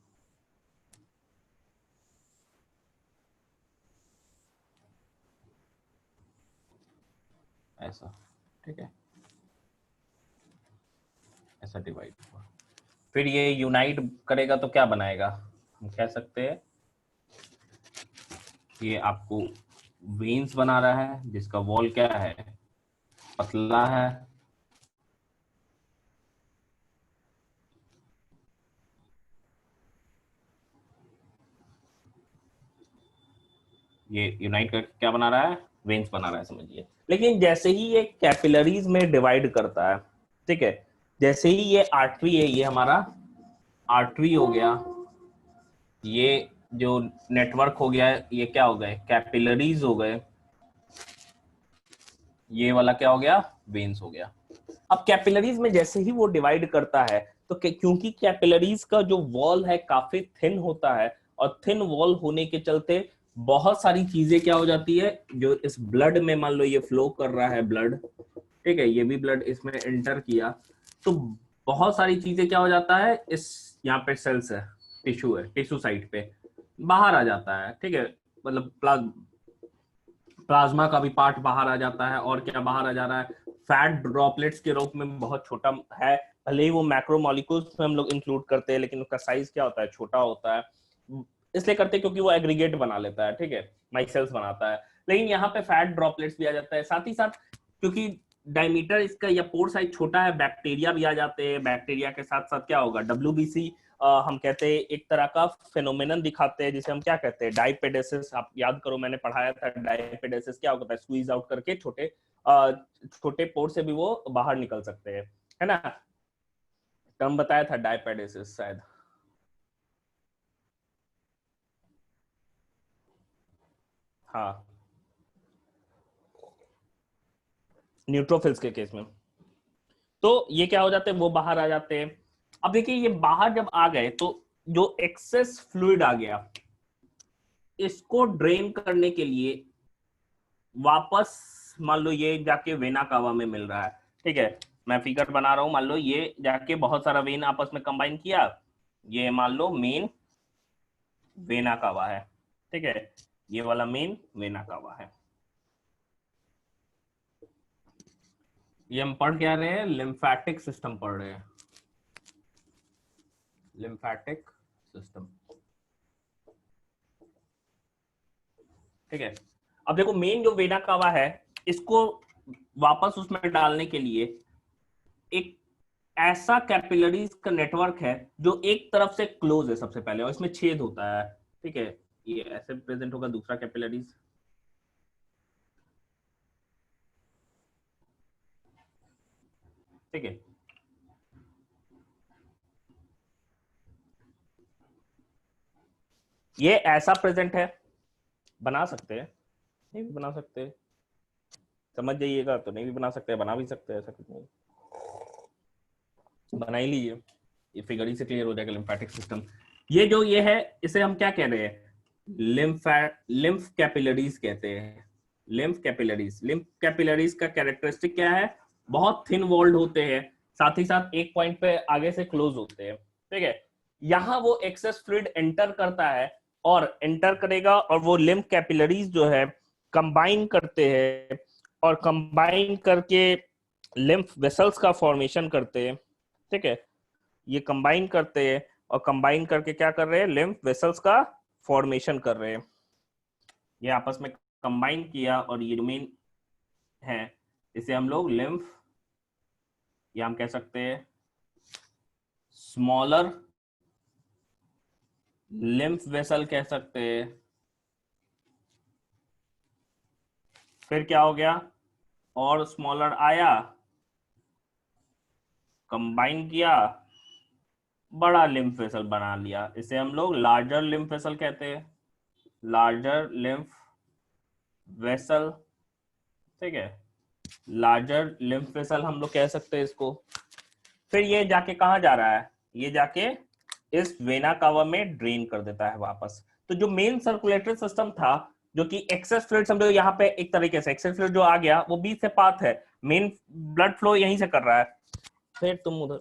ऐसा, ठीक है, ऐसा डिवाइड हुआ। फिर ये यूनाइट करेगा तो क्या बनाएगा, हम कह सकते हैं ये आपको वेन्स बना रहा है, जिसका वॉल क्या है, पतला है, ये यूनाइट करके क्या बना रहा है, वेन्स बना रहा है, समझिए। लेकिन जैसे ही ये कैपिलरीज में डिवाइड करता है, ठीक है, जैसे ही ये आर्टरी है, ये हमारा आर्टरी हो गया, ये जो नेटवर्क हो गया, ये क्या हो गए, कैपिलरीज हो गए, ये वाला क्या हो गया, वेन्स हो गया। अब कैपिलरीज में जैसे ही वो डिवाइड करता है, तो क्योंकि कैपिलरीज का जो वॉल है काफी थिन होता है, और थिन वॉल होने के चलते बहुत सारी चीजें क्या हो जाती है, जो इस ब्लड में मान लो ये फ्लो कर रहा है ब्लड, ठीक है, ये भी ब्लड इसमें एंटर किया, तो बहुत सारी चीजें क्या हो जाता है, इस यहाँ पे सेल्स है, टिश्यू है, टिश्यू साइड पे बाहर आ जाता है, ठीक है, मतलब प्लाज्मा का भी पार्ट बाहर आ जाता है, और क्या बाहर आ जा रहा है, फैट ड्रॉपलेट्स के रूप में बहुत छोटा है, भले ही वो मैक्रोमोलिक्यूल्स में हम लोग इंक्लूड करते हैं, लेकिन उसका साइज क्या होता है, छोटा होता है। इसलिए करते हैं क्योंकि वो एग्रीगेट बना लेता है, ठीक है, माइसेल्स बनाता है। लेकिन यहाँ पे फैट ड्रॉपलेट्स भी आ जाता है, साथ ही साथ क्योंकि डायमीटर इसका या पोर साइज छोटा है, बैक्टीरिया भी आ जाते हैं, बैक्टीरिया के साथ साथ क्या होगा, डब्ल्यूबीसी हम कहते हैं एक तरह का फेनोमेनन दिखाते हैं, जिसे हम क्या कहते हैं, डाइपेडेसिस। आप याद करो, मैंने पढ़ाया था डाइपेडेसिस क्या होता है, स्क्वीज आउट करके छोटे छोटे पोर से भी वो बाहर निकल सकते हैं, है ना, टर्म बताया था डाइपेडेसिस शायद। हाँ, न्यूट्रोफिल्स के केस में तो ये क्या हो जाते हैं, वो बाहर आ जाते हैं। अब देखिए, ये बाहर जब आ गए तो जो एक्सेस फ्लूइड आ गया, इसको ड्रेन करने के लिए वापस मान लो ये जाके वेना कावा में मिल रहा है, ठीक है, मैं फिगर बना रहा हूं, मान लो ये जाके बहुत सारा वेन आपस में कंबाइन किया, ये मान लो मेन वेना कावा है, ठीक है, ये वाला मेन वेना कावा है। ये हम पढ़ क्या रहे हैं, लिम्फेटिक सिस्टम पढ़ रहे हैं, लिम्फेटिक सिस्टम, ठीक है। अब देखो, मेन जो वेना कावा है, इसको वापस उसमें डालने के लिए एक ऐसा कैपिलरीज का नेटवर्क है जो एक तरफ से क्लोज है सबसे पहले, और इसमें छेद होता है, ठीक है, ये ऐसे प्रेजेंट होगा दूसरा कैपिलरीज, ठीक है, ये ऐसा प्रेजेंट है, बना सकते हैं, नहीं भी बना सकते हैं, समझ जाइएगा, तो नहीं भी बना सकते हैं, बना भी सकते हैं, ऐसा कुछ नहीं, बना ही लीजिए, ये फिगर ही से क्लियर हो जाएगा लिम्फेटिक सिस्टम। ये जो ये है, इसे हम क्या कह रहे हैं, लिम्फ कैपिलरीज कहते हैं। लिम्फ कैपिलरीज का कैरेक्टरिस्टिक क्या है, बहुत थिन वॉल्ड होते हैं, साथ ही साथ एक पॉइंट पे आगे से क्लोज होते हैं, ठीक है। यहां वो एक्सेस फ्लूइड एंटर करता है, और एंटर करेगा, और वो लिम्फ कैपिलरीज जो है कंबाइन करते हैं, और कंबाइन करके लिम्फ वेसल्स का फॉर्मेशन करते हैं, ठीक है। ये कंबाइन करते हैं, और कंबाइन करके क्या कर रहे हैं, लिम्फ वेसल्स का फॉर्मेशन कर रहे हैं। ये आपस में कंबाइन किया, और ये जो मेन है, इसे हम लोग लिम्फ, या हम कह सकते हैं स्मॉलर लिम्फ वेसल कह सकते हैं। फिर क्या हो गया, और स्मॉलर आया, कंबाइन किया, बड़ा लिम्फ वेसल बना लिया, इसे हम लोग लार्जर लिम्फ वेसल कहते हैं, लार्जर लिम्फ वेसल, ठीक है, लार्जर लिम्फ वेसल हम लोग कह सकते हैं इसको। फिर ये जाके कहाँ जा रहा है, ये जाके इस वेना कावा में ड्रेन कर देता है वापस। तो जो मेन सर्कुलेटरी सिस्टम था, जो कि एक्सेस फ्लूइड समझो यहाँ पे, एक तरीके से एक्सेस फ्लूइड जो आ गया वो बीच से पाथ है, मेन ब्लड फ्लो यहीं से कर रहा है। फिर तुम उधर,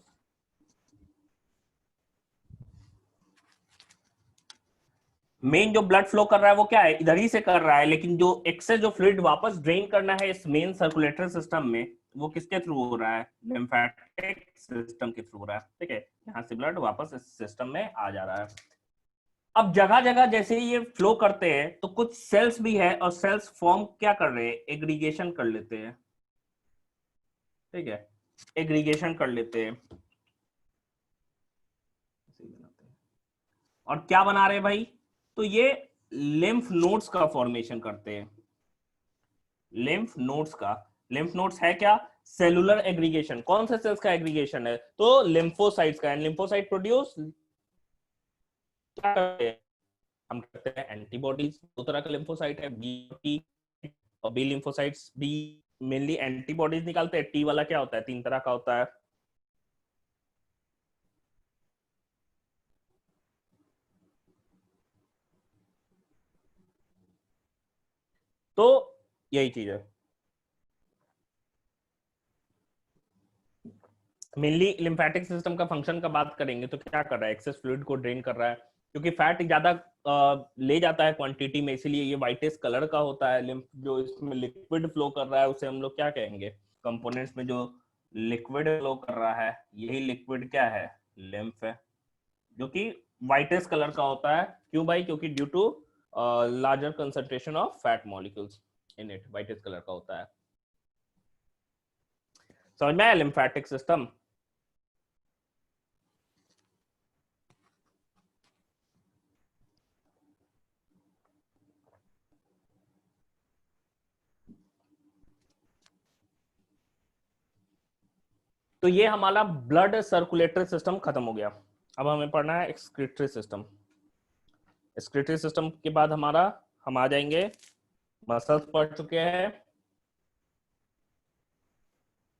मेन जो ब्लड फ्लो कर रहा है वो क्या है, इधर ही से कर रहा है, लेकिन जो एक्सेस जो फ्लूइड वापस ड्रेन करना है इस मेन सर्कुलेटरी सिस्टम में, वो किसके थ्रू हो रहा है, लिम्फेटिक सिस्टम के थ्रू हो रहा है, ठीक है। यहाँ से ब्लड वापस इस सिस्टम में आ जा रहा है। अब जगह जगह जैसे ही ये फ्लो करते हैं, तो कुछ सेल्स भी है, और सेल्स फॉर्म क्या कर रहे हैं, एग्रीगेशन कर लेते हैं, ठीक है, एग्रीगेशन कर लेते हैं, और क्या बना रहे हैं भाई, तो ये लिम्फ नोड्स का फॉर्मेशन करते हैं, लिम्फ नोड्स का। लिम्फ नोड्स है क्या, सेलुलर एग्रीगेशन, कौन से सेल्स का एग्रीगेशन है, तो लिम्फोसाइट्स का। एंड लिम्फोसाइट प्रोड्यूस क्या करते हैं, हम करते हैं एंटीबॉडीज। दो तरह का लिम्फोसाइट है, बी टी, और बी लिम्फोसाइट्स भी मेनली एंटीबॉडीज निकालते हैं। टी वाला क्या होता है, तीन तरह का होता है। तो यही चीज है, मेनली लिम्फेटिक सिस्टम का फंक्शन का बात करेंगे तो क्या कर रहा है, एक्सेस फ्लूइड को ड्रेन कर रहा है, क्योंकि फैट ज्यादा ले जाता है क्वांटिटी में, इसीलिए ये व्हाइटिश कलर का होता है। लिम्फ जो इसमें लिक्विड फ्लो कर रहा है उसे हम लोग क्या कहेंगे, कंपोनेंट्स में जो लिक्विड फ्लो कर रहा है, यही लिक्विड क्या है, लिम्फ है, जो कि व्हाइटिश कलर का होता है। क्यों भाई, क्योंकि due to larger concentration of fat molecules in it, whitish colour का होता है। समझ में आया लिम्फेटिक सिस्टम। तो ये हमारा ब्लड सर्कुलेटरी सिस्टम खत्म हो गया। अब हमें पढ़ना है एक्सक्रीटरी सिस्टम। एक्सक्रीटरी सिस्टम के बाद हमारा, हम आ जाएंगे, मसल्स पढ़ चुके हैं,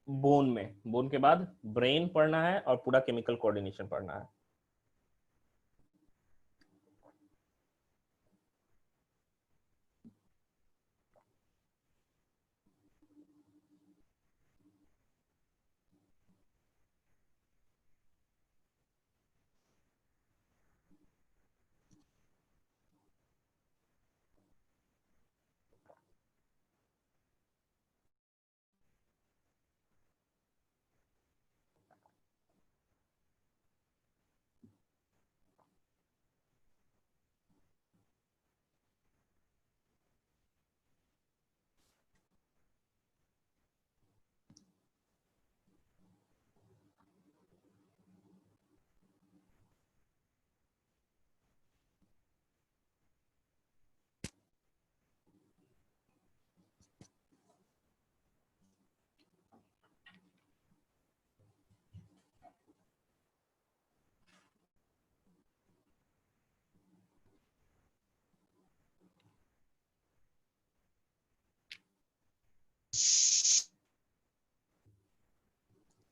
बोन में, बोन के बाद ब्रेन पढ़ना है, और पूरा केमिकल कोऑर्डिनेशन पढ़ना है।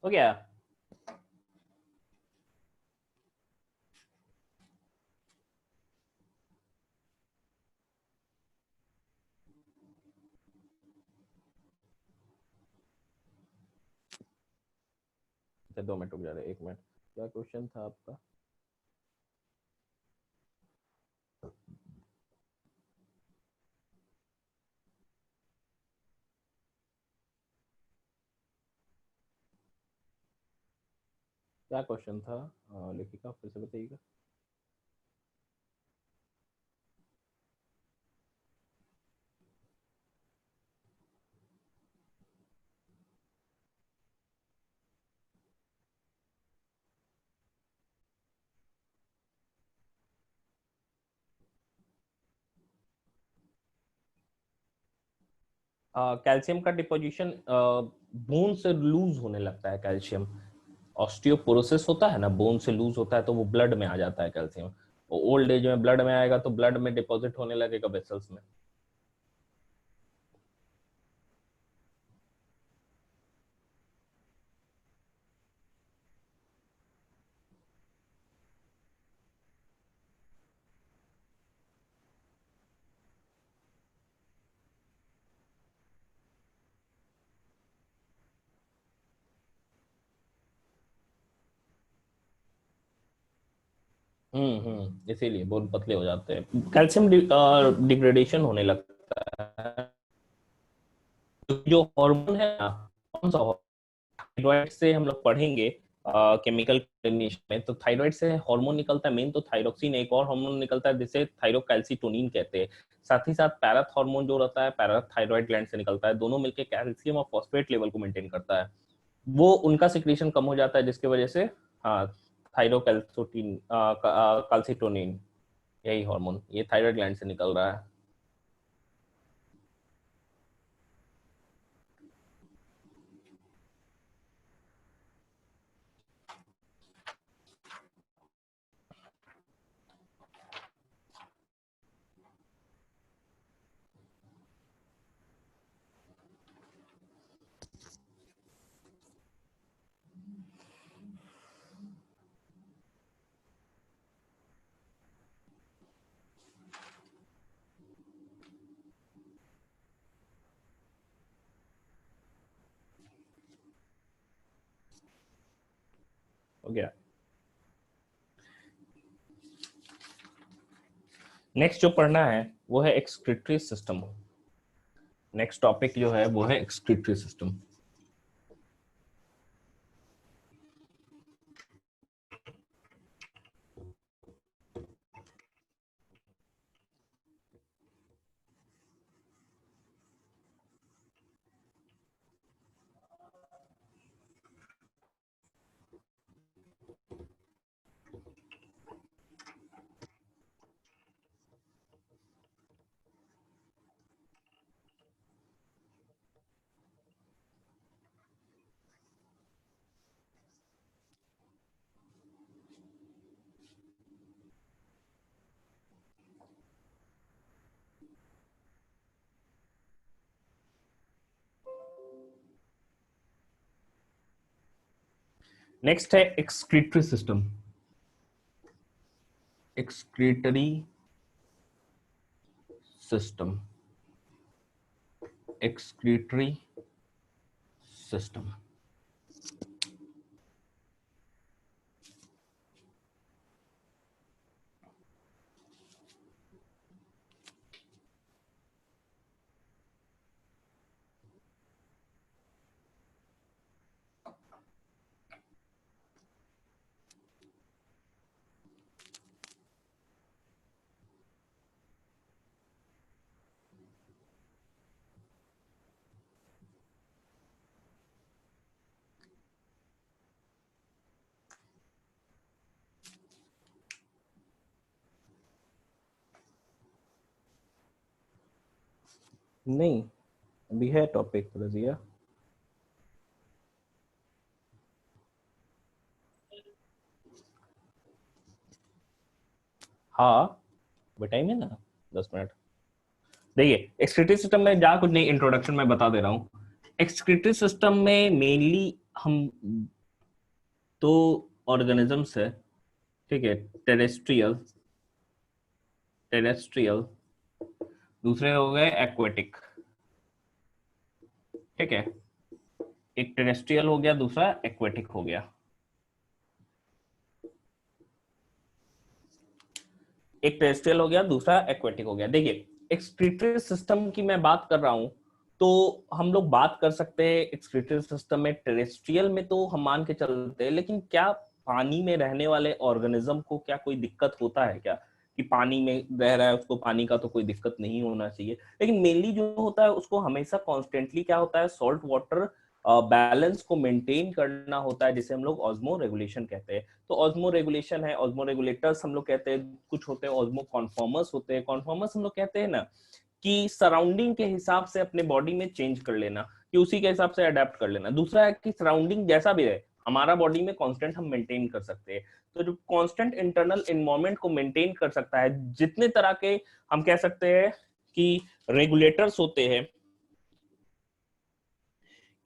हो गया। अच्छा 2 मिनट रुक जा रहे, 1 मिनट। क्या क्वेश्चन था आपका? क्या क्वेश्चन था लेखिका, फिर से बताइएगा। कैल्शियम का डिपोजिशन बोन से लूज होने लगता है। कैल्शियम ऑस्टियोपोरोसिस होता है ना, बोन से लूज होता है तो वो ब्लड में आ जाता है कैल्शियम। ओल्ड एज में ब्लड में आएगा तो ब्लड में डिपॉजिट होने लगेगा वेसल्स में। इसीलिए बोन पतले हो जाते हैं, कैल्शियम डिग्रेडेशन होने लगता है। जो हार्मोन है ना, कौन सा थायराइड से हम लोग पढ़ेंगे केमिकल में, तो थायराइड से हार्मोन निकलता है मेन तो थायरोक्सिन, एक और हार्मोन निकलता है जिसे थायरोकैल्सिटोनिन कहते हैं। साथ ही साथ पैराथ हार्मोन जो रहता है पैराथायरॉइड ग्लैंड से निकलता है, दोनों मिलकर कैल्शियम और फॉस्फेट लेवल को मेंटेन करता है। वो उनका सिक्रीशन कम हो जाता है जिसकी वजह से हाँ थायरोकैल्सिटोनिन कैल्सिटोनिन, यही हार्मोन ये थायराइड ग्लैंड से निकल रहा है। हो गया। नेक्स्ट जो पढ़ना है वो है एक्सक्रीटरी सिस्टम। नेक्स्ट टॉपिक जो है वो है एक्सक्रीटरी सिस्टम। नेक्स्ट है excretory system. Excretory system, excretory system. नहीं अभी है टॉपिक रजिया। हाँ टाइम है ना 10 मिनट। देखिए एक्सक्रीटरी सिस्टम में जहाँ कुछ नहीं, इंट्रोडक्शन में बता दे रहा हूँ। एक्सक्रीटरी सिस्टम में मेनली हम तो ऑर्गेनिजम्स है, ठीक है, टेरेस्ट्रियल, टेरेस्ट्रियल, दूसरे हो गए एक्वेटिक, ठीक है, एक टेरेस्ट्रियल हो गया, दूसरा एक्वेटिक हो गया। एक टेरेस्ट्रियल हो गया, दूसरा एक्वेटिक हो गया। देखिए एक्सक्रीटरी सिस्टम की मैं बात कर रहा हूं, तो हम लोग बात कर सकते हैं एक्सक्रीटरी सिस्टम में, टेरेस्ट्रियल में तो हम मान के चलते हैं, लेकिन क्या पानी में रहने वाले ऑर्गेनिज्म को क्या कोई दिक्कत होता है क्या, कि पानी में रह रहा है उसको पानी का तो कोई दिक्कत नहीं होना चाहिए, लेकिन मेनली जो होता है उसको हमेशा कॉन्स्टेंटली क्या होता है, सॉल्ट वाटर बैलेंस को मेंटेन करना होता है, जिसे हम लोग ऑस्मो रेगुलेशन कहते हैं। तो ऑस्मो रेगुलेशन है, ऑस्मो रेगुलेटर्स हम लोग कहते हैं, कुछ होते हैं ऑस्मो कॉन्फॉर्मर्स होते हैं। कॉन्फॉर्मर्स हम लोग कहते हैं ना कि सराउंडिंग के हिसाब से अपने बॉडी में चेंज कर लेना, कि उसी के हिसाब से अडेप्ट कर लेना। दूसरा है कि सराउंडिंग जैसा भी रहे हमारा बॉडी में कांस्टेंट हम मेंटेन कर सकते हैं। तो जो कांस्टेंट इंटरनल एनवायरनमेंट को मेंटेन कर सकता है, जितने तरह के हम कह सकते हैं कि रेगुलेटर्स होते हैं,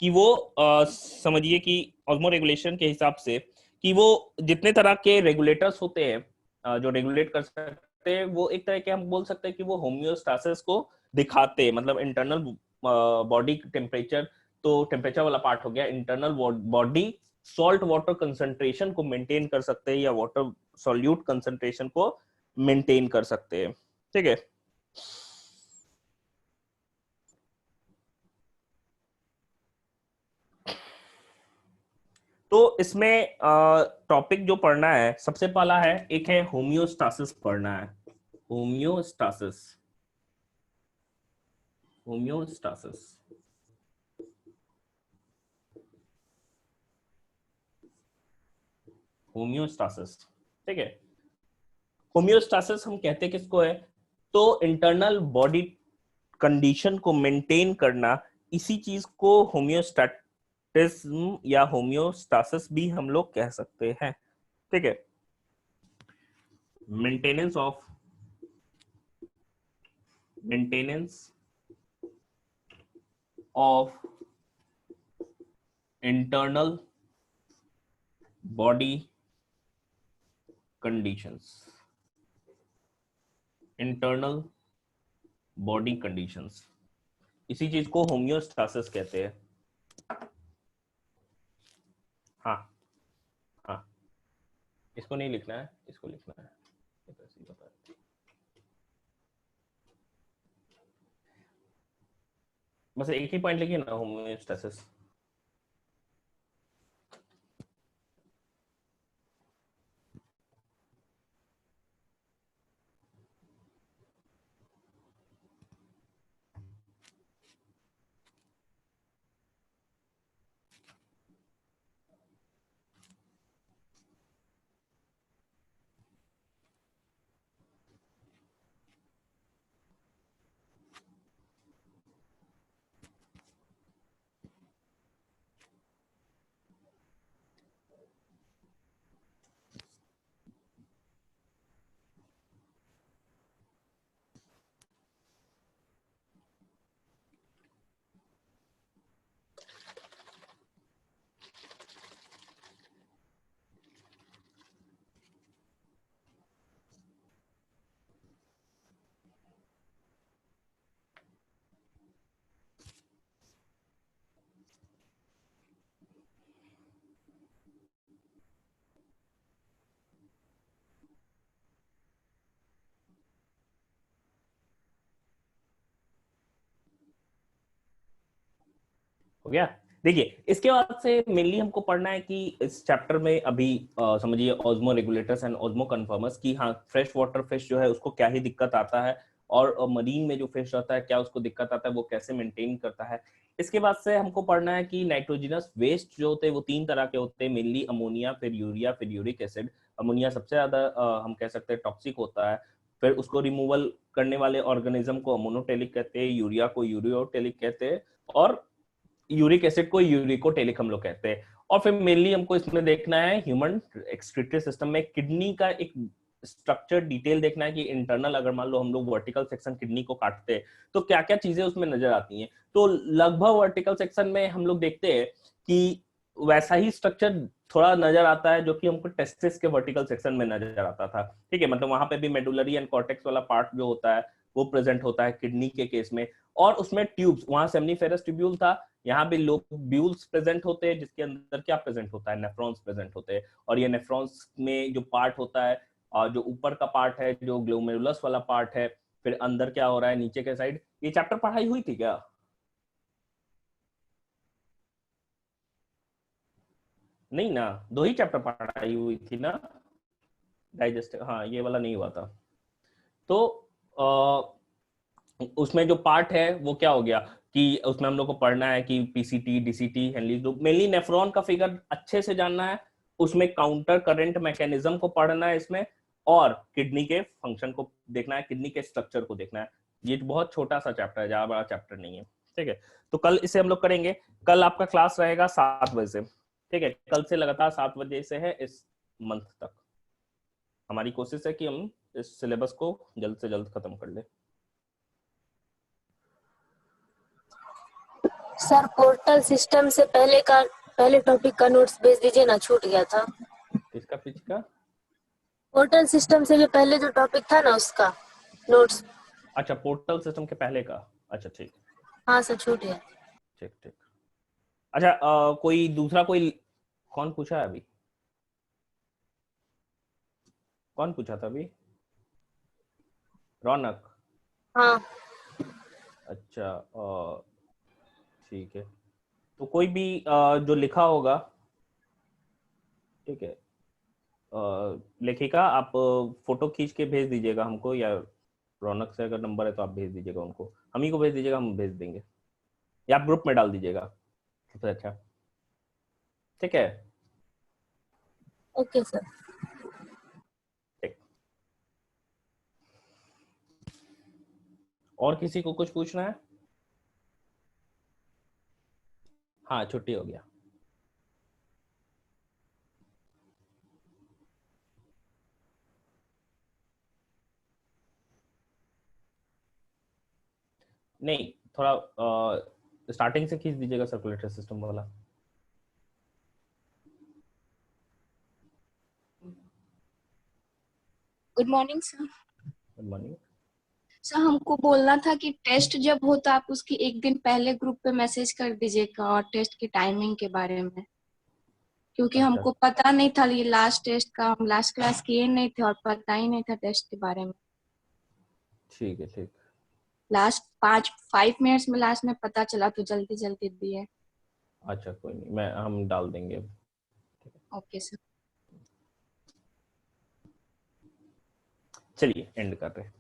कि वो समझिए कि ऑस्मो रेगुलेशन के हिसाब से कि वो जितने तरह के रेगुलेटर्स होते हैं जो रेगुलेट कर सकते हैं, वो एक तरह के हम बोल सकते हैं कि वो होम्योस्टासिस को दिखाते हैं। मतलब इंटरनल बॉडी टेम्परेचर, तो टेम्परेचर वाला पार्ट हो गया, internal body salt water concentration को मेंटेन कर सकते हैं, या वाटर सॉल्यूट कंसंट्रेशन को मेंटेन कर सकते हैं, ठीक है। तो इसमें टॉपिक जो पढ़ना है सबसे पहला है, एक है होम्योस्टासिस पढ़ना है, होम्योस्टासिस, होम्योस्टासिस, होम्योस्टासिस, ठीक है। होम्योस्टासिस हम कहते किसको है, तो इंटरनल बॉडी कंडीशन को मेंटेन करना, इसी चीज को होम्योस्टैटिज्म या होम्योस्टासिस भी हम लोग कह सकते हैं, ठीक है। Maintenance of, maintenance of internal body conditions, internal body conditions, इसी चीज को होम्योस्टासिस कहते हैं। हाँ हाँ, इसको नहीं लिखना है, इसको लिखना है, बस एक ही पॉइंट लिखिए ना, होम्योस्टासिस। हो गया। देखिए इसके बाद से मेनली हमको पढ़ना है कि इस चैप्टर में अभी समझिए osmo regulators and osmo conformers की, हाँ फ्रेश वाटर फिश जो है उसको क्या ही दिक्कत आता है, और मरीन में जो फिश रहता है क्या उसको दिक्कत आता है, वो कैसे मेंटेन करता है। इसके बाद से हमको पढ़ना है कि नाइट्रोजनस वेस्ट जो होते हैं वो 3 तरह के होते हैं, मेनली अमोनिया, फिर यूरिया, फिर यूरिक एसिड। अमोनिया सबसे ज्यादा हम कह सकते हैं टॉक्सिक होता है, फिर उसको रिमूवल करने वाले ऑर्गेनिज्म को अमोनोटेलिक कहते हैं, यूरिया को यूरियोटेलिक कहते हैं, और यूरिक एसिड को यूरिकोटेलिक हम लोग कहते हैं। और फिर मेनली हमको इसमें देखना है ह्यूमन एक्सक्रीटरी सिस्टम में किडनी का एक स्ट्रक्चर डिटेल देखना है, कि इंटरनल अगर मान लो हम लोग वर्टिकल सेक्शन किडनी को काटते हैं तो क्या क्या चीजें उसमें नजर आती हैं। तो लगभग वर्टिकल सेक्शन में हम लोग देखते हैं कि वैसा ही स्ट्रक्चर थोड़ा नजर आता है, जो कि हमको टेस्टिस के वर्टिकल सेक्शन में नजर आता था, ठीक है, मतलब वहां पे भी मेडुलरी एंड कॉर्टेक्स वाला पार्ट जो होता है वो प्रेजेंट होता है किडनी के केस में, और उसमें ट्यूब्स, वहां सेमनीफेरस ट्यूब्यूल था, यहाँ भी लोब्यूल्स प्रेजेंट होते हैं, जिसके अंदर क्या प्रेजेंट होता है, नेफ्रॉन्स प्रेजेंट होते हैं, और ये नेफ्रॉन्स में जो पार्ट होता है, जो ऊपर का पार्ट है, जो ग्लोमेरुलस वाला पार्ट है, फिर अंदर क्या हो रहा है नीचे के साइड, ये चैप्टर पढ़ाई हुई थी क्या? नहीं ना, 2 ही चैप्टर पढ़ाई हुई थी ना, डाइजेस्टिव, हाँ ये वाला नहीं हुआ था। तो उसमें जो पार्ट है वो क्या हो गया कि उसमें हम लोग को पढ़ना है कि PCT, DCT, Henley loop, mainly nephron का फिगर अच्छे से जानना है, उसमें काउंटर करंट मैकेनिज्म को पढ़ना है इसमें, और किडनी के फंक्शन को देखना है, किडनी के स्ट्रक्चर को देखना है। ये बहुत छोटा सा चैप्टर है, ज्यादा बड़ा चैप्टर नहीं है, ठीक है। तो कल इसे हम लोग करेंगे। कल आपका क्लास रहेगा 7 बजे से, ठीक है, कल से लगातार 7 बजे से है इस मंथ तक। हमारी कोशिश है कि हम इस सिलेबस को जल्द से जल्द खत्म कर ले। सर पोर्टल सिस्टम से पहले टॉपिक का नोट्स भेज दीजिए ना, छूट गया था। किसका पीछे का? पोर्टल सिस्टम से जो पहले जो टॉपिक था ना उसका नोट्स। अच्छा, पोर्टल सिस्टम के पहले का, अच्छा ठीक, हाँ सर, छूट गया। ठीक ठीक। अच्छा कोई दूसरा, कोई कौन पूछा है अभी? कौन पूछा था अभी? रौनक? हाँ अच्छा ठीक है, तो कोई भी जो लिखा होगा, ठीक है, लेखिका आप फोटो खींच के भेज दीजिएगा हमको, या रौनक से अगर नंबर है तो आप भेज दीजिएगा उनको, हम ही को भेज दीजिएगा, हम भेज देंगे, या आप ग्रुप में डाल दीजिएगा, सबसे अच्छा, ठीक है। Okay sir. ठीक, और किसी को कुछ पूछना है? हाँ छुट्टी हो गया। नहीं, थोड़ा स्टार्टिंग से खींच दीजिएगा सर्कुलेटरी सिस्टम वाला। Good morning sir. Good morning. Sir हमको बोलना था कि टेस्ट जब हो तो आप उसकी एक दिन पहले ग्रुप पे मैसेज कर दीजिएगा, और टेस्ट की टाइमिंग के बारे में, क्योंकि अच्छा हमको पता नहीं था ये लास्ट टेस्ट का, हम लास्ट क्लास किए नहीं थे और पता ही नहीं था टेस्ट के बारे में। ठीक है, ठीक, लास्ट 5 मिनट्स में लास्ट में पता चला तो जल्दी जल्दी दिए। अच्छा कोई नहीं, मैं हम डाल देंगे। Okay sir. चलिए एंड कर रहे हैं।